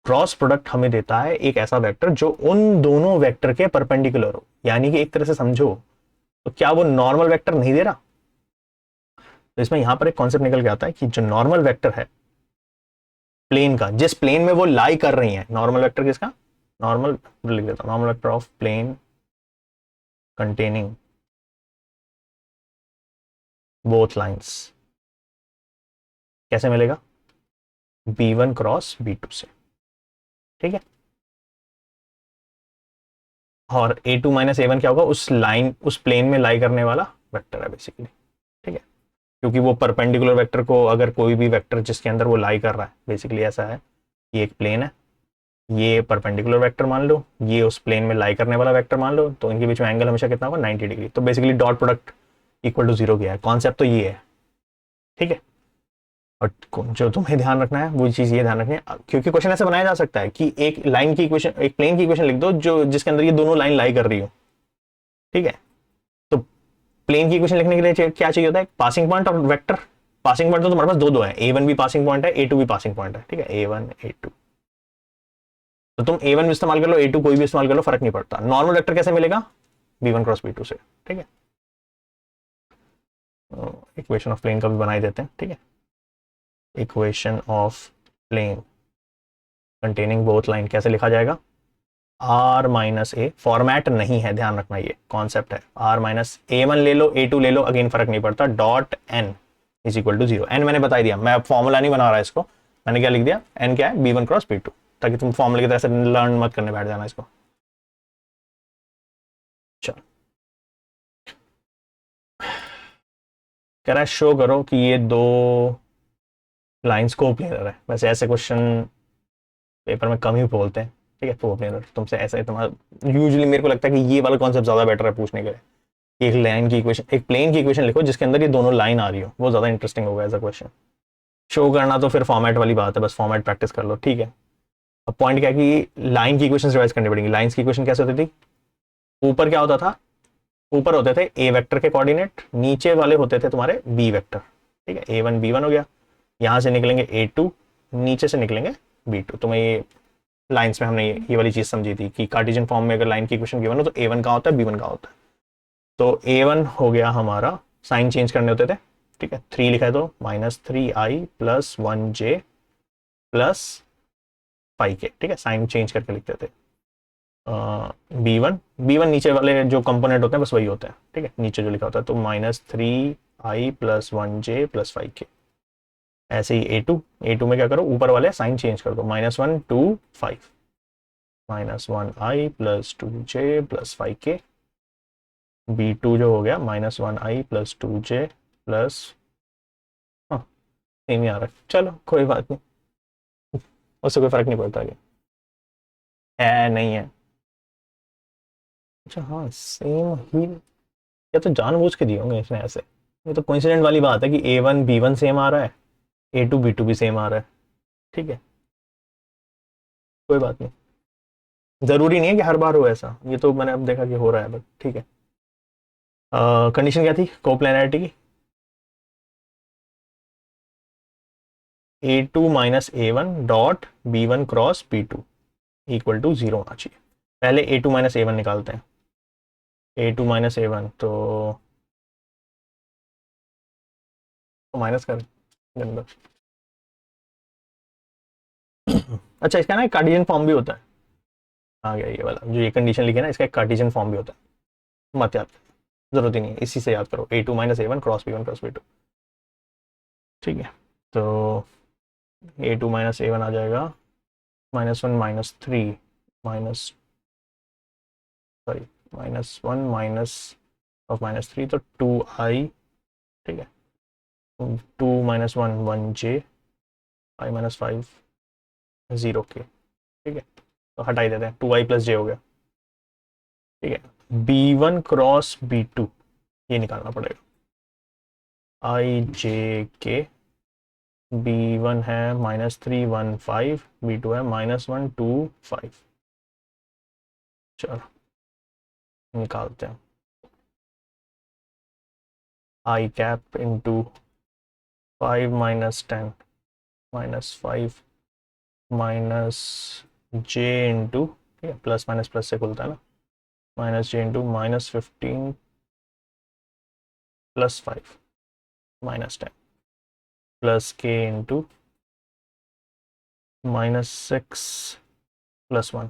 क्रॉस प्रोडक्ट हमें देता है एक ऐसा वेक्टर जो उन दोनों वेक्टर के परपेंडिकुलर हो, यानी कि एक तरह से समझो तो क्या वो नॉर्मल वेक्टर नहीं दे रहा। तो इसमें यहां पर एक कॉन्सेप्ट निकल के आता है कि जो नॉर्मल वेक्टर है प्लेन का, जिस प्लेन में वो लाई कर रही है, नॉर्मल वेक्टर किसका, नॉर्मल लिख देता हूं, normal vector of plane containing both lines, कैसे मिलेगा, b1 क्रॉस b2 से। ठीक है, और a2 माइनस a1 क्या होगा, उस लाइन उस प्लेन में लाई करने वाला वेक्टर है बेसिकली। ठीक है, क्योंकि वो परपेंडिकुलर वेक्टर को, अगर कोई भी वेक्टर जिसके अंदर वो लाई कर रहा है, बेसिकली ऐसा है, ये एक प्लेन है, ये परपेंडिकुलर वेक्टर मान लो, ये उस प्लेन में लाई करने वाला वेक्टर मान लो, तो इनके बीच में एंगल हमेशा कितना होगा 90 डिग्री। तो basically dot product equal to 0 गया है, कॉन्सेप्ट तो ये है। ठीक है, और जो तुम्हें ध्यान रखना है वो चीज ये ध्यान रखनी है, क्योंकि क्वेश्चन ऐसे बनाया जा सकता है कि एक लाइन की इक्वेशन, एक प्लेन की इक्वेशन लिख दो जो जिसके अंदर ये दोनों लाइन लाई कर रही हो। ठीक है, तो प्लेन की इक्वेशन लिखने के लिए क्या चाहिए होता है, पासिंग पॉइंट और वेक्टर। पासिंग पॉइंट तो तुम्हारे पास दो दो है, a1 भी पासिंग पॉइंट है, a2 भी पासिंग पॉइंट है। ठीक है, a1 a2, तो तुम a1 भी इस्तेमाल कर लो, a2 कोई भी इस्तेमाल कर लो, फर्क नहीं पड़ता। नॉर्मल वेक्टर कैसे मिलेगा, b1 क्रॉस b2 से। ठीक है, इक्वेशन ऑफ प्लेन का भी बना ही देते हैं। ठीक है, equation of plane containing both line कैसे लिखा जाएगा, आर माइनस ए, फॉर्मेट नहीं है, ध्यान रखना, ये कॉन्सेप्ट है, आर माइनस ए वन ले लो ए टू ले लो, अगेन फर्क नहीं पड़ता, dot N is equal to zero. N मैंने बता दिया, मैं फॉर्मूला नहीं बना रहा इसको, मैंने क्या लिख दिया, एन क्या है, B one cross B two, ताकि तुम फॉर्मूले की तरह से लर्न मत करने बैठ जाना इसको। चलो कह रहा है शो करो कि ये दो लाइंस को प्लेनर है। वैसे ऐसे क्वेश्चन पेपर में कम ही बोलते हैं, ठीक है, को प्लेनर तुमसे ऐसा है, तुम्हारा यूजुअली मेरे को लगता है कि ये वाला कॉन्सेप्ट ज्यादा बेटर है पूछने के लिए। एक लाइन की इक्वेशन, एक प्लेन की इक्वेशन लिखो जिसके अंदर ये दोनों लाइन आ रही हो, वो ज्यादा इंटरेस्टिंग होगा एज अ क्वेश्चन। शो करना तो फिर फॉर्मेट वाली बात है, बस फॉर्मेट प्रैक्टिस कर लो, ठीक है। अब पॉइंट क्या है कि लाइन की इक्वेशन रिवाइज करनी पड़ेगी। लाइंस की इक्वेशन कैसे होती थी, ऊपर क्या होता था, ऊपर होते थे ए वेक्टर के कोऑर्डिनेट, नीचे वाले होते थे तुम्हारे बी वेक्टर, ठीक है, ए वन बी वन हो गया, यहां से निकलेंगे ए टू, नीचे से निकलेंगे बी टू। तुम्हें ये लाइंस में हमने ये वाली चीज समझी थी कि कार्टेशियन फॉर्म में अगर लाइन की इक्वेशन गिवन हो तो ए वन कहाँ होता है, बी वन कहाँ होता है। तो ए वन हो गया हमारा, साइन चेंज करने होते थे, ठीक है, थ्री लिखा है तो माइनस थ्री आई प्लस वन जे प्लस फाइव के, ठीक है, साइन चेंज करके लिखते थे। बी वन, बी वन नीचे वाले जो कंपोनेंट होते हैं बस वही होते हैं, ठीक है, नीचे जो लिखा होता है, तो माइनस थ्री आई प्लस वन जे प्लस फाइव के। ऐसे ही ए टू, ए टू में क्या करो, ऊपर वाले साइन चेंज कर दो, minus one two five, minus one I plus two J plus five K. B two जो हो गया minus one I plus two J plus, हाँ सेम ही आ रहा है, चलो कोई बात नहीं, उससे कोई फर्क नहीं पड़ता आगे, है नहीं है। अच्छा हाँ सेम ही, या तो जानबूझ के दिए होंगे इसने ऐसे, ये तो कोइंसिडेंट वाली बात है कि ए वन बी वन सेम आ रहा है, ए टू बी टू भी सेम आ रहा है, ठीक है, कोई बात नहीं, जरूरी नहीं है कि हर बार हो ऐसा, ये तो मैंने अब देखा कि हो रहा है, बट ठीक है। कंडीशन क्या थी कोप्लेनरिटी की, A two minus A one dot B one cross B two equal to zero होना चाहिए। पहले A two minus A one निकालते हैं, A two minus A one तो माइनस कर गंदा। अच्छा इसका ना कार्टेशियन फॉर्म भी होता है, आ गया ये वाला जो ये कंडीशन लिखी है ना, इसका एक कार्टेशियन फॉर्म भी होता है, मत याद, जरूरत ही नहीं है, इसी से याद करो, A two minus A one cross B two, ठीक है। तो A two minus A one आ जाएगा minus one minus three minus, sorry minus one minus of minus three, तो टू आई, ठीक है, two minus one one J, I minus five zero K, ठीक है, तो हटाई देते हैं, टू आई प्लस जे हो गया, ठीक है। B one cross B two ये निकालना पड़ेगा, I J K, B one है minus three one five, B two है माइनस वन टू फाइव, चलो निकालते हैं, I cap into five minus ten minus five minus J into, ठीक है, प्लस माइनस प्लस से खुलता है ना, minus J into minus fifteen plus five minus ten plus K into minus six plus one,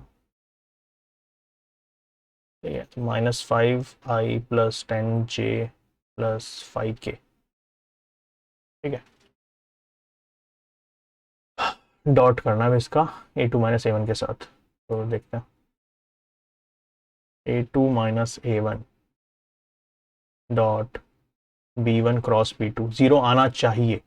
ठीक है, तो minus five I plus ten J plus five K, ठीक है, डॉट करना है इसका A two minus A one के साथ, तो देखते हैं A two minus A one dot B one cross B two, zero आना चाहिए,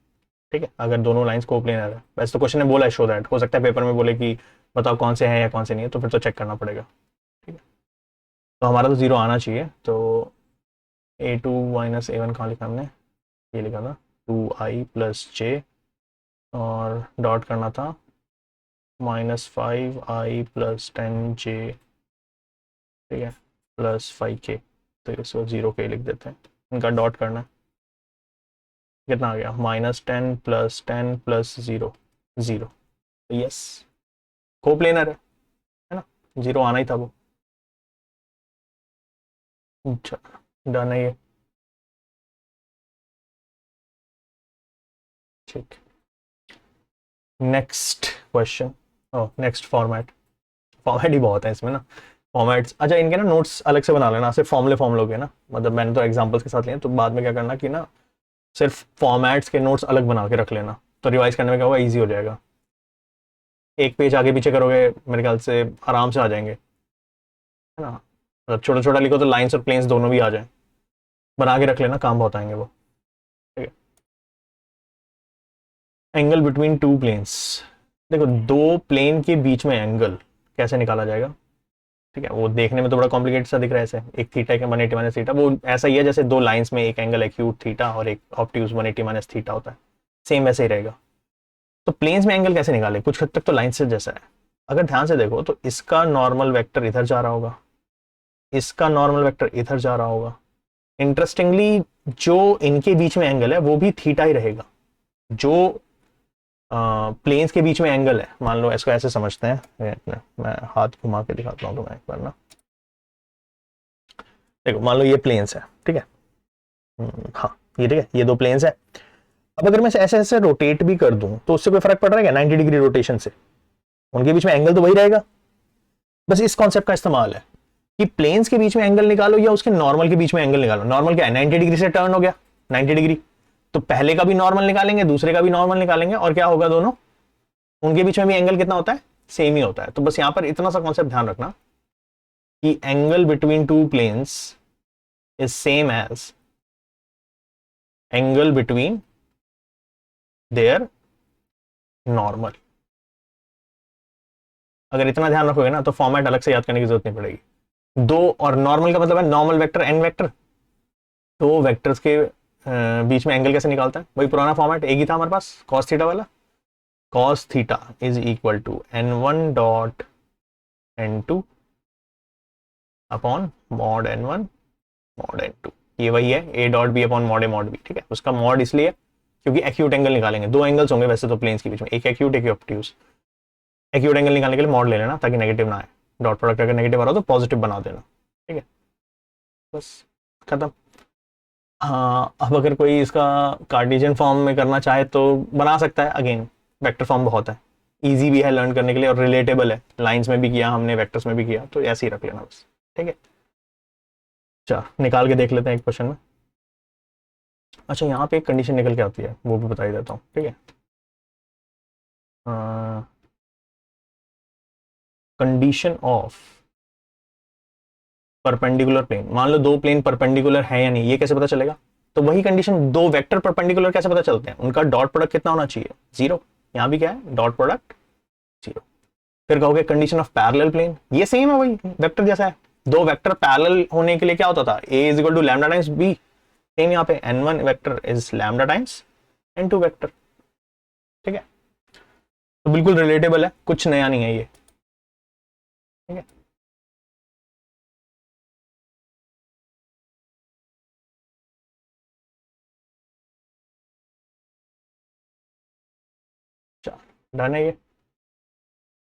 ठीक है, अगर दोनों लाइंस को प्लेनर है। वैसे तो क्वेश्चन ने बोला है शो दैट, हो सकता है पेपर में बोले कि बताओ कौन से हैं या कौन से नहीं है, तो फिर तो चेक करना पड़ेगा, ठीक है, तो हमारा तो जीरो आना चाहिए, तो A two minus A one कहाँ लिखा हमने, ये लिखा था टू आई प्लस जे, और डॉट करना था minus five I plus ten जे, ठीक है, प्लस फाइव के, तो इसको जीरो के लिख देते हैं, इनका डॉट करना है, कितना आ गया minus ten plus zero zero, yes को प्लेनर है ना, जीरो आना ही था वो, अच्छा डन है ये, ठीक, next question, next format, format ही बहुत है इसमें ना, फॉर्मेट्स। अच्छा इनके ना नोट्स अलग से बना लेना, सिर्फ फॉर्मूले के ना, मतलब मैंने तो एग्जांपल्स के साथ लिए, तो बाद में क्या करना कि ना सिर्फ फॉर्मेट्स के नोट्स अलग बना के रख लेना, तो रिवाइज करने में क्या होगा, ईजी हो जाएगा। एक पेज आगे पीछे करोगे मेरे ख्याल से आराम से आ जाएंगे, है ना। मतलब छोटा छोटा लिखो तो लाइंस और प्लेन्स दोनों भी आ जाए, बना के रख लेना, काम बहुत आएंगे वो। ठीक है, एंगल बिटवीन टू प्लेन्स, देखो दो प्लेन के बीच में एंगल कैसे निकाला जाएगा। ठीक है, वो देखने में तो बड़ा कॉम्प्लिकेटेड सा दिख रहा है, ऐसे एक थीटा एक 180 माइनस थीटा, वो ऐसा ही है जैसे दो लाइंस में एक एंगल एक्यूट थीटा और एक ऑब्ट्यूज 180 माइनस थीटा होता है, सेम वैसे ही रहेगा। तो प्लेन्स में एंगल कैसे निकाले, कुछ हद तक तो लाइन से जैसा है। अगर ध्यान से देखो तो इसका नॉर्मल वेक्टर इधर जा रहा होगा, इसका नॉर्मल वेक्टर इधर जा रहा होगा। इंटरेस्टिंगली जो इनके बीच में एंगल है वो भी थीटा ही रहेगा। जो प्लेन्स के बीच में एंगल है, मान लो इसको ऐसे समझते हैं, मैं हाथ घुमा के दिखाता हूँ तुम्हें एक बार ना। देखो मान लो ये प्लेन्स है, ठीक है, हाँ ये ठीक है, ये दो प्लेन्स है। अब अगर मैं ऐसे ऐसे रोटेट भी कर दूं तो उससे कोई फर्क पड़ रहा है क्या, 90 डिग्री रोटेशन से उनके बीच में एंगल तो वही रहेगा। बस इस कॉन्सेप्ट का इस्तेमाल है कि प्लेन्स के बीच में एंगल निकालो या उसके नॉर्मल के बीच में एंगल निकालो। नॉर्मल क्या है, 90 डिग्री से टर्न हो गया 90 डिग्री, तो पहले का भी नॉर्मल निकालेंगे, दूसरे का भी नॉर्मल निकालेंगे, और क्या होगा, दोनों उनके बीच में भी एंगल कितना होता है, सेम ही होता है। तो बस यहां पर इतना सा कॉन्सेप्ट ध्यान रखना कि angle between two planes is same as angle between their normal. अगर इतना ध्यान रखोगे ना तो फॉर्मेट अलग से याद करने की जरूरत नहीं पड़ेगी। दो, और नॉर्मल का मतलब है नॉर्मल वेक्टर एन वेक्टर, तो वेक्टर्स के बीच में एंगल कैसे निकालता है, वही पुराना फॉर्मेट एक ही था हमारे पास, कॉस थीटा वाला। Cos theta is equal to n1 dot n2 upon mod n1 mod n2, ये वही है a dot b upon mod a mod b। ठीक है, उसका मॉड इसलिए क्योंकि एक्यूट एंगल निकालेंगे, दो एंगल्स होंगे वैसे तो प्लेन्स के बीच में, एक एक्यूट एक ऑब्ट्यूज। एक्यूट एंगल निकालने के लिए मॉड ले लेना ताकि नेगेटिव ना आए, डॉट प्रोडक्ट अगर नेगेटिव आ रहा हो तो पॉजिटिव बना देना। ठीक है, बस खत्म। हाँ, अब अगर कोई इसका कार्टेशियन फॉर्म में करना चाहे तो बना सकता है, अगेन वेक्टर फॉर्म बहुत है, इजी भी है लर्न करने के लिए और रिलेटेबल है, लाइंस में भी किया हमने, वेक्टर्स में भी किया, तो ऐसे ही रख लेना बस। ठीक है, चल निकाल के देख लेते हैं एक क्वेश्चन में। अच्छा यहाँ पे एक कंडीशन निकल के आती है, वो भी बता ही देता हूँ। ठीक है, कंडीशन ऑफ परपेंडिकुलर प्लेन, मान लो दो प्लेन परपेंडिकुलर है या नहीं, ये कैसे पता चलेगा। तो वही कंडीशन, दो वेक्टर परपेंडिकुलर कैसे पता चलते हैं, उनका डॉट प्रोडक्ट कितना होना चाहिए, जीरो। यहाँ भी क्या है, डॉट प्रोडक्ट जीरो। फिर कहोगे कंडीशन ऑफ पैरेलल प्लेन, ये सेम है, वही वेक्टर जैसा है। दो वेक्टर पैरेलल होने के लिए क्या होता था, A is equal to lambda times B, same यहाँ पे n1 vector is lambda times n2 vector. ठीक है, तो बिल्कुल रिलेटेबल है, कुछ नया नहीं है ये। ठीक है, चलो डन है ये,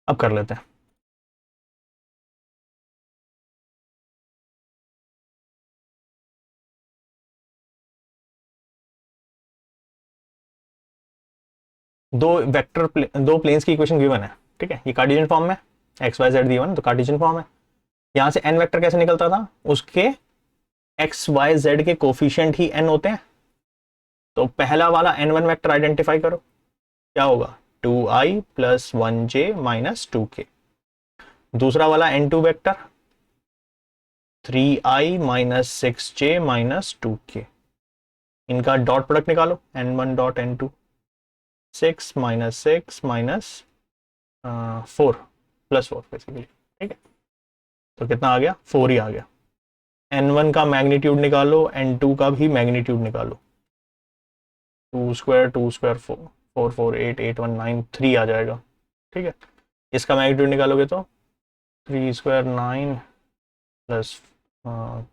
अब कर लेते हैं। दो प्लेन्स की इक्वेशन गिवन है। ठीक है, ये कार्टेशियन फॉर्म में, एक्स वाई जेड गिवन, तो कार्टेशियन फॉर्म है। यहां से एन वेक्टर कैसे निकलता था, उसके एक्स वाई जेड के कोफिशिएंट ही एन होते हैं। तो पहला वाला n1 वेक्टर आइडेंटिफाई करो, क्या होगा, 2i plus 1j minus 2k। दूसरा वाला n2 vector 3i minus 6j minus 2k। इनका डॉट प्रोडक्ट निकालो, n1 dot n2, 6 minus 6 minus 4 plus 4 basically. ठीक है, तो कितना आ गया, 4 ही आ गया। n1 का मैग्नीट्यूड निकालो, n2 का भी मैग्नीट्यूड निकालो, 2 स्क्वायर 2 स्क्वायर 4 4 4 8 8 1 9 3 आ जाएगा। ठीक है, इसका मैग्नीट्यूड निकालोगे तो 3 स्क्वायर 9 प्लस 9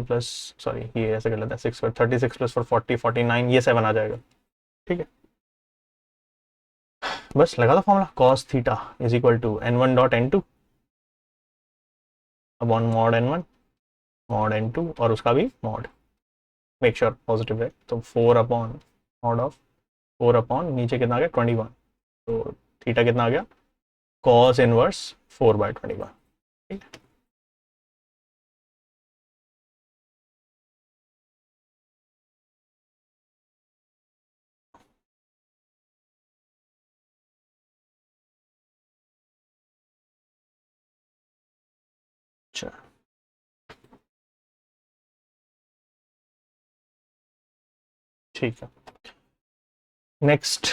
प्लस, सॉरी ये ऐसे कर लेते हैं, 6 स्क्वायर 36 प्लस 4 40 49, ये 7 आ जाएगा। ठीक है, बस लगा दो formula, cos theta is equal to n1 dot n2 upon mod n1 mod n2, और उसका भी मॉड, मेक श्योर पॉजिटिव है, तो 4 अपॉन मॉड ऑफ 4 अपॉन नीचे कितना आ गया 21, तो थीटा कितना आ गया, cos इनवर्स 4/21, ठीक है। अच्छा, ठीक है। Next,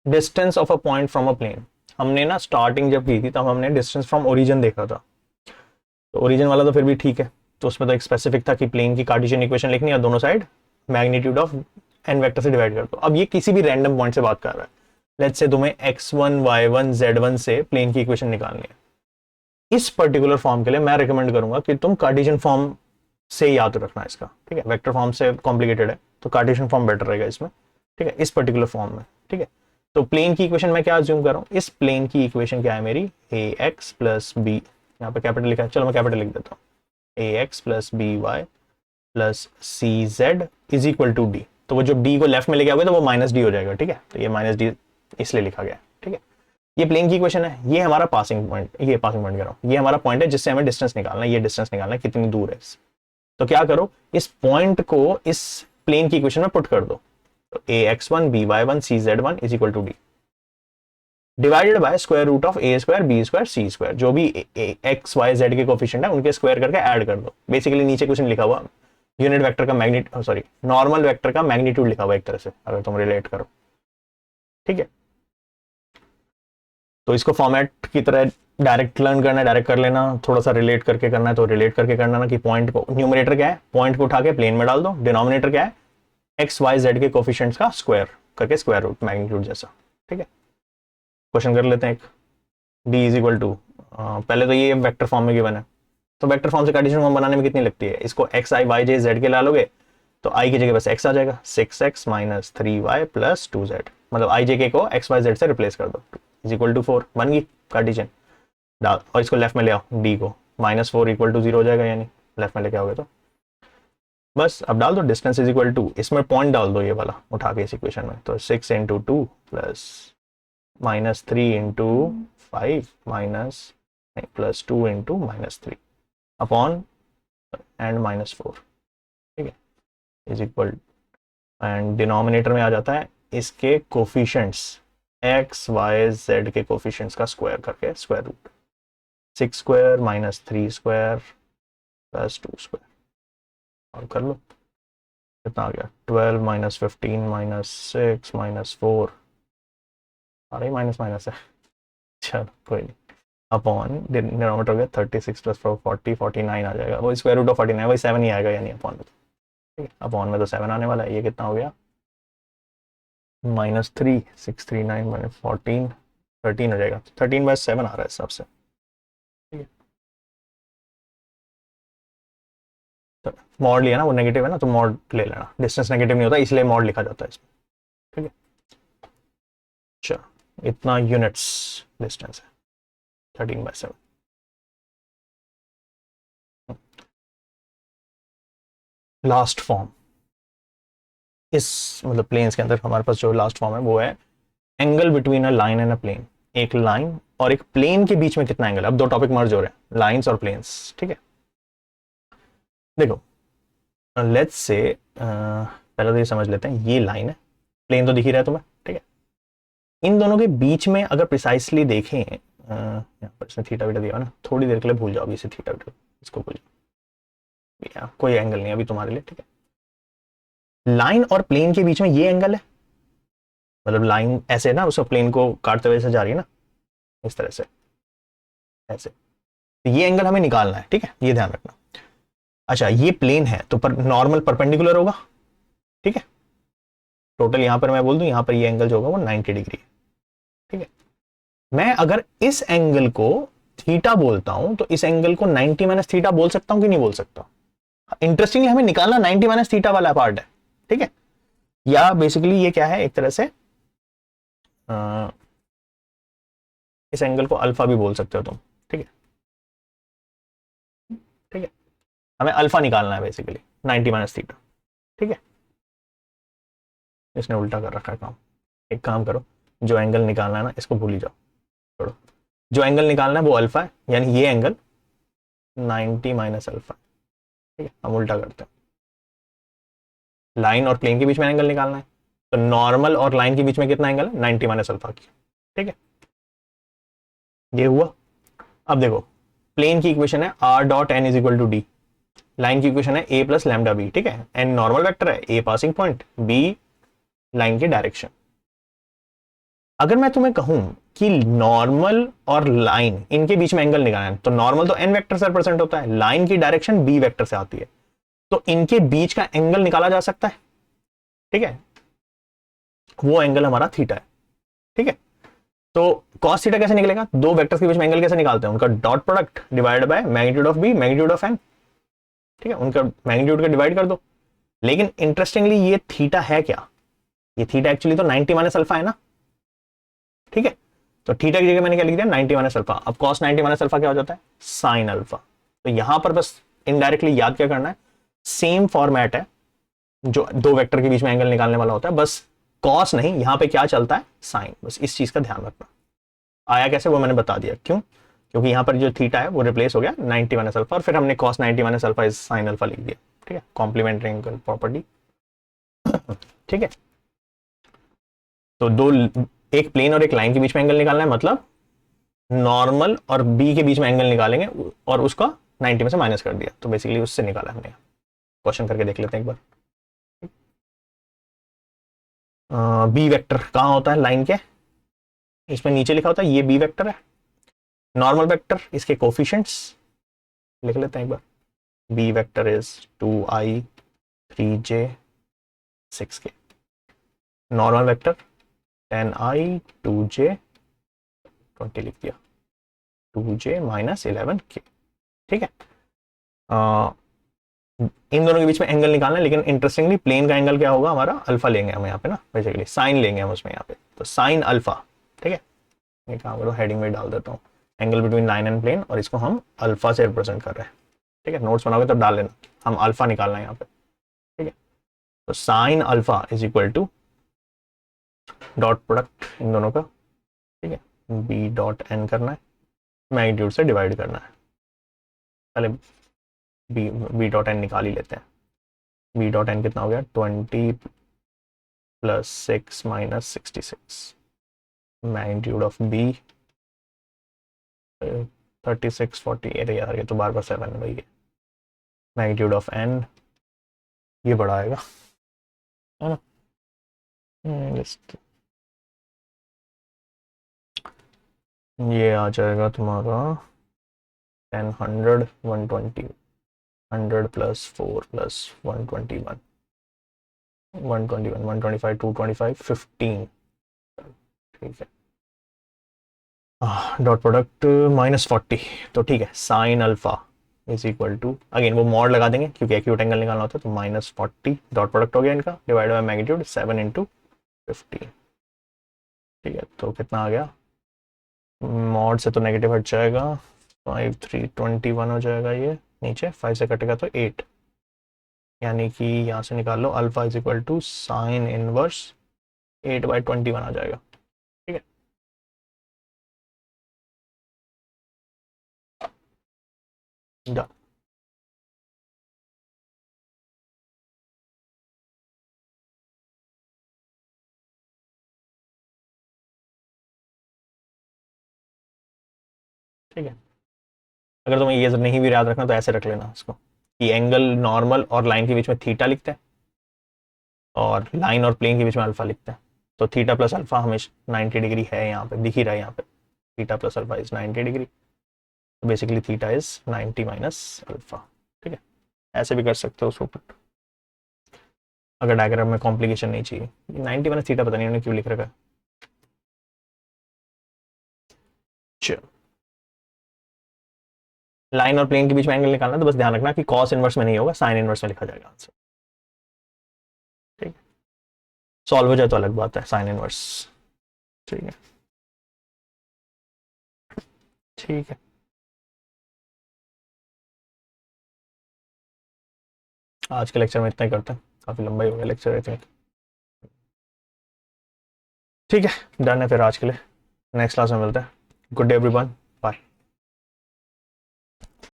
distance of a point from a plane. हमने ना स्टार्टिंग जब की थी तब हमने डिस्टेंस फ्रॉम ओरिजिन देखा था, तो ओरिजिन वाला तो फिर भी ठीक है, तो उसमें तो एक स्पेसिफिक था कि प्लेन की कार्टेशियन इक्वेशन लिखनी है, दोनों side magnitude of N vector से डिवाइड कर दो। अब ये किसी भी रैंडम पॉइंट से बात कर रहा है, लेट्स से तुम्हें x1 y1 z1 से प्लेन की इक्वेशन निकालनी है। इस पर्टिकुलर फॉर्म के लिए मैं रिकमेंड करूंगा कि तुम कार्टेशियन फॉर्म से याद रखना इसका, ठीक है। वेक्टर फॉर्म से कॉम्प्लिकेटेड है, तो कार्टेशियन फॉर्म बेटर रहेगा इसमें, ठीक है, इस पर्टिकुलर फॉर्म में, ठीक है। तो प्लेन की इक्वेशन मैं क्या अज्यूम कर रहा हूं, इस प्लेन की इक्वेशन क्या है मेरी, ए एक्स प्लस बी, यहाँ पे कैपिटल लिखा है, चलो मैं कैपिटल लिख देता हूँ, A X plus B Y plus C Z is equal to D. तो वो जो डी को लेफ्ट में लेके आओगे तो वो माइनस डी हो जाएगा, ठीक है, तो ये माइनस डी इसलिए लिखा गया, ठीक है। ये प्लेन की इक्वेशन है, ये हमारा पासिंग पॉइंट, ये पासिंग पॉइंट कह रहा हूँ, ये हमारा पॉइंट है जिससे हमें डिस्टेंस निकालना है, ये डिस्टेंस निकालना है कितनी दूर है। तो क्या करो, इस पॉइंट को इस प्लेन की इक्वेशन में पुट कर दो, तो A X one B Y one C Z one is equal to D divided by square root of A square B square C square, जो भी एक्स वाई जेड के कोफिशिएंट है उनके स्क्वायर करके ऐड कर दो। बेसिकली नीचे कुछ नहीं लिखा हुआ, यूनिट वेक्टर का मैग्नीट्यूड, सॉरी नॉर्मल वेक्टर का मैग्नीट्यूड लिखा हुआ एक तरह से, अगर तुम रिलेट करो, ठीक है। तो इसको फॉर्मेट की तरह डायरेक्ट लर्न करना है, डायरेक्ट कर लेना, थोड़ा सा रिलेट करके करना है तो रिलेट करके करना ना, कि पॉइंट को, न्यूमरेटर क्या है, पॉइंट को उठा के प्लेन में डाल दो, डिनोमिनेटर क्या है, एक्स वाई जेड के कोफिशिएंट्स का स्क्वायर करके स्क्वायर रूट मैग्नीट्यूड जैसा, ठीक है। क्वेश्चन कर लेते हैं एक, d इज इक्वल टू, पहले तो ये वेक्टर फॉर्म में गिवन है, तो वेक्टर फॉर्म से कार्टेशियन फॉर्म बनाने में कितनी लगती है, इसको एक्स आई वाई जे जेड के ला लोगे तो आई की जगह बस x आ जाएगा, 6x minus 3y plus 2z, मतलब आई जे के को एक्स वाई जेड से रिप्लेस कर दो, इज इक्वल टू 4 बन गई कार्टेशियन डाल, और इसको लेफ्ट में ले आओ, d को -4 इक्वल टू 0 हो जाएगा, यानी लेफ्ट में लेके आओगे तो बस। अब डाल दो डिस्टेंस इज इक्वल टू, इसमें पॉइंट डाल दो ये वाला उठा के इस इक्वेशन में, तो 6 into 2 plus -3 into 5 minus plus 2 into -3 upon and -4, ठीक है, इज इक्वल, एंड डिनोमिनेटर में आ जाता है इसके कोफिशिएंट्स एक्स वाई जेड के कोफिशिएंट्स का स्क्वायर करके square root, 6 square minus 3 square plus 2 square, और कर लो कितना आ गया, 12 माइनस 15 माइनस 6 माइनस 4, अरे माइनस माइनस है, चलो कोई नहीं, अपॉन डिनोमिनेटर हो गया 36 प्लस 40 49 आ जाएगा, वो स्क्वायर रूट ऑफ 49 वही 7 ही आएगा, यानी अपॉन में, ठीक है, अपॉन में तो 7 आने वाला है, ये कितना हो गया -3 639 माइनस 14 13 हो जाएगा, 13/7 आ रहा है इस हिसाब से, ठीक है। तो मॉड लिया ना, वो नेगेटिव है ना, तो मॉड ले लेना, डिस्टेंस नेगेटिव नहीं होता इसलिए मॉड लिखा जाता है इसमें, ठीक है। चलो इतना यूनिट्स डिस्टेंस है 13/7। लास्ट फॉर्म, इस मतलब प्लेन्स के अंदर हमारे पास जो लास्ट फॉर्म है वो है angle between a line and a plane. एक लाइन और एक प्लेन के बीच में कितना एंगल, अब दो टॉपिक मर्ज हो रहे हैं, लाइंस और प्लेन्स, ठीक है। देखो लेट्स से पहले तो ये समझ लेते हैं, ये लाइन है, प्लेन तो दिख ही रहा है तुम्हें, ठीक है। इन दोनों के बीच में अगर प्रिसाइसली देखें, यहाँ पर इसने थीटा बीटा दिया ना, थोड़ी देर के लिए भूल जाओ अभी इसे, थीटा बीटा इसको भूल जाओ, कोई एंगल नहीं अभी तुम्हारे लिए, ठीक है। लाइन और प्लेन के बीच में ये एंगल है, मतलब लाइन ऐसे ना उसको प्लेन को काटते हुए से जा रही है ना, इस तरह से ऐसे, तो ये एंगल हमें निकालना है, ठीक है, ये ध्यान रखना। अच्छा ये प्लेन है तो नॉर्मल परपेंडिकुलर होगा, ठीक है, टोटल यहां पर मैं बोल दूं, यहां पर ये एंगल जो होगा वो 90 डिग्री है, ठीक है। मैं अगर इस एंगल को थीटा बोलता हूं तो इस एंगल को 90 माइनस थीटा बोल सकता हूं कि नहीं बोल सकता, इंटरेस्टिंगली हमें निकालना 90 माइनस थीटा वाला पार्ट है, ठीक है। या बेसिकली ये क्या है, एक तरह से इस एंगल को अल्फा भी बोल सकते हो तुम, ठीक है, ठीक है। हमें अल्फा निकालना है बेसिकली 90 माइनस थीटा, ठीक है। इसने उल्टा कर रखा है काम, एक काम करो जो एंगल निकालना है ना, इसको भूल ही जाओ, छोड़ो। जो एंगल निकालना है वो अल्फा है, यानी ये एंगल 90 माइनस अल्फा। ठीक है, हम उल्टा करते हैं, लाइन और प्लेन के बीच में एंगल निकालना है, तो नॉर्मल और लाइन के बीच में कितना एंगल है, 90 माइनस अल्फा की। ठीक है, ये हुआ। अब देखो, प्लेन की इक्वेशन है R dot N is equal to D, line की इक्वेशन है ए प्लस लैम्डा बी। ठीक है, एन नॉर्मल वेक्टर है, A passing point, B line की डायरेक्शन। अगर मैं तुम्हें कहूं कि नॉर्मल और लाइन इनके बीच में एंगल निकालना है, तो नॉर्मल तो एन वेक्टर से रिप्रेजेंट होता है, लाइन की डायरेक्शन बी वेक्टर से आती है, तो इनके बीच का एंगल निकाला जा सकता है। ठीक है, वो एंगल हमारा थीटा है। ठीक है, तो cos थीटा कैसे निकलेगा, दो वेक्टर्स के बीच में एंगल कैसे निकालते हैं, उनका dot product divide by magnitude of B magnitude of N. ठीक है, उनका मैग्नीट्यूड का डिवाइड कर दो। लेकिन इंटरेस्टिंगली ये थीटा है क्या, ये थीटा एक्चुअली तो 90 माइनस अल्फा है ना। ठीक है, तो थीटा की जगह मैंने क्या लिख दिया, 90 माइनस अल्फा। अब cos 90 माइनस अल्फा क्या हो जाता है, साइन अल्फा। तो यहां पर बस इनडायरेक्टली याद क्या करना है, सेम फॉर्मेट है जो दो वेक्टर के बीच में एंगल निकालने वाला होता है, बस कॉस नहीं, यहां पे क्या चलता है, साइन। बस इस चीज का ध्यान रखना। आया कैसे वो मैंने बता दिया, क्यों, क्योंकि यहां पर जो थीटा है वो रिप्लेस हो गया 90 माइनस अल्फा, और फिर हमने cos 90 minus alpha is sine alpha लिख दिया। ठीक है, कॉम्प्लीमेंट्री एंगल प्रॉपर्टी। ठीक है, तो दो, एक प्लेन और एक लाइन के बीच में एंगल निकालना है, मतलब नॉर्मल और बी के बीच में एंगल निकालेंगे, और उसका 90 में से माइनस कर दिया, तो बेसिकली उससे निकाला हमने। क्वेश्चन करके देख लेते हैं एक बार। बी वेक्टर कहाँ होता है, लाइन के, इसमें नीचे लिखा होता है, ये बी वेक्टर है। नॉर्मल वेक्टर, इसके कोफिशिएंट्स लिख लेते हैं एक बार। B vector is 2i 3j 6k। Normal vector 10i 2j 20 लिख दिया, 2j माइनस 11k। ठीक है, इन दोनों के बीच में एंगल निकालना है, लेकिन इंटरेस्टिंगली प्लेन का एंगल क्या होगा हमारा, अल्फा लेंगे हम यहाँ पे ना, बेसिकली साइन लेंगे हम उसमें यहाँ पे, तो साइन अल्फा। ठीक है, ये काम करो, हेडिंग में डाल देता हूँ, angle between line and plane, और इसको हम अल्फा से रिप्रेजेंट कर रहे हैं। ठीक है, नोट्स बनाओगे तो डाल लेना, हम अल्फा निकालना है यहाँ पे। ठीक है, तो sign alpha is equal to dot product in दोनों का। ठीक है, बी डॉट एन करना है, मैग्नीट्यूड से डिवाइड करना है। पहले बी डॉट एन निकाल ही लेते हैं। बी डॉट एन कितना हो गया, 20 plus 6 minus 66, magnitude of B 36 40, अरे यार ये तो बार बार 7 है भाई। मैग्नीट्यूड ऑफ एन, ये बड़ा आएगा है ना। ये आ जाएगा तुम्हारा 10 100 120, 100 प्लस 4 प्लस 121, 121 125 225 15। ठीक है, डॉट प्रोडक्ट -40, तो ठीक है, sine alpha is equal to, again वो मॉड लगा देंगे क्योंकि एक्यूट एंगल निकालना होता है, तो -40 डॉट प्रोडक्ट हो गया इनका, डिवाइड बाय मैग्नीट्यूड 7 इंटू 15। ठीक है, तो कितना आ गया, मॉड से तो नेगेटिव हट जाएगा, 5 3 21 हो जाएगा, ये नीचे 5 से कटेगा तो 8, यानी कि यहाँ से निकाल लो, alpha is equal to sine inverse 8/21 आ जाएगा। ठीक है, डन। ठीक है, अगर तुम्हें ये नहीं भी याद रखना तो ऐसे रख लेना इसको, कि एंगल नॉर्मल और लाइन के बीच में थीटा लिखते हैं, और लाइन और प्लेन के बीच में अल्फा लिखते हैं। तो थीटा प्लस अल्फा हमेशा 90 डिग्री है, यहाँ पे दिख ही रहा है, यहाँ पे theta plus alpha is 90 degree, तो basically theta is 90 minus alpha. ठीक है, ऐसे भी कर सकते हो उसको put, अगर डायग्राम में कॉम्प्लिकेशन नहीं चाहिए। 90 माइनस थीटा पता नहीं उन्होंने क्यों लिख रखा है। चलो, लाइन और प्लेन के बीच में एंगल निकालना, तो बस ध्यान रखना कि कॉस इनवर्स में नहीं होगा, साइन इनवर्स में लिखा जाएगा आंसर। ठीक, सॉल्व हो जाए तो अलग बात है, साइन इनवर्स। ठीक है, ठीक है, आज के लेक्चर में इतना ही करते हैं, काफी लंबा ही हो गया लेक्चर आई थिंक। ठीक है, डन है फिर आज के लिए। नेक्स्ट क्लास में मिलते हैं। Good day everyone.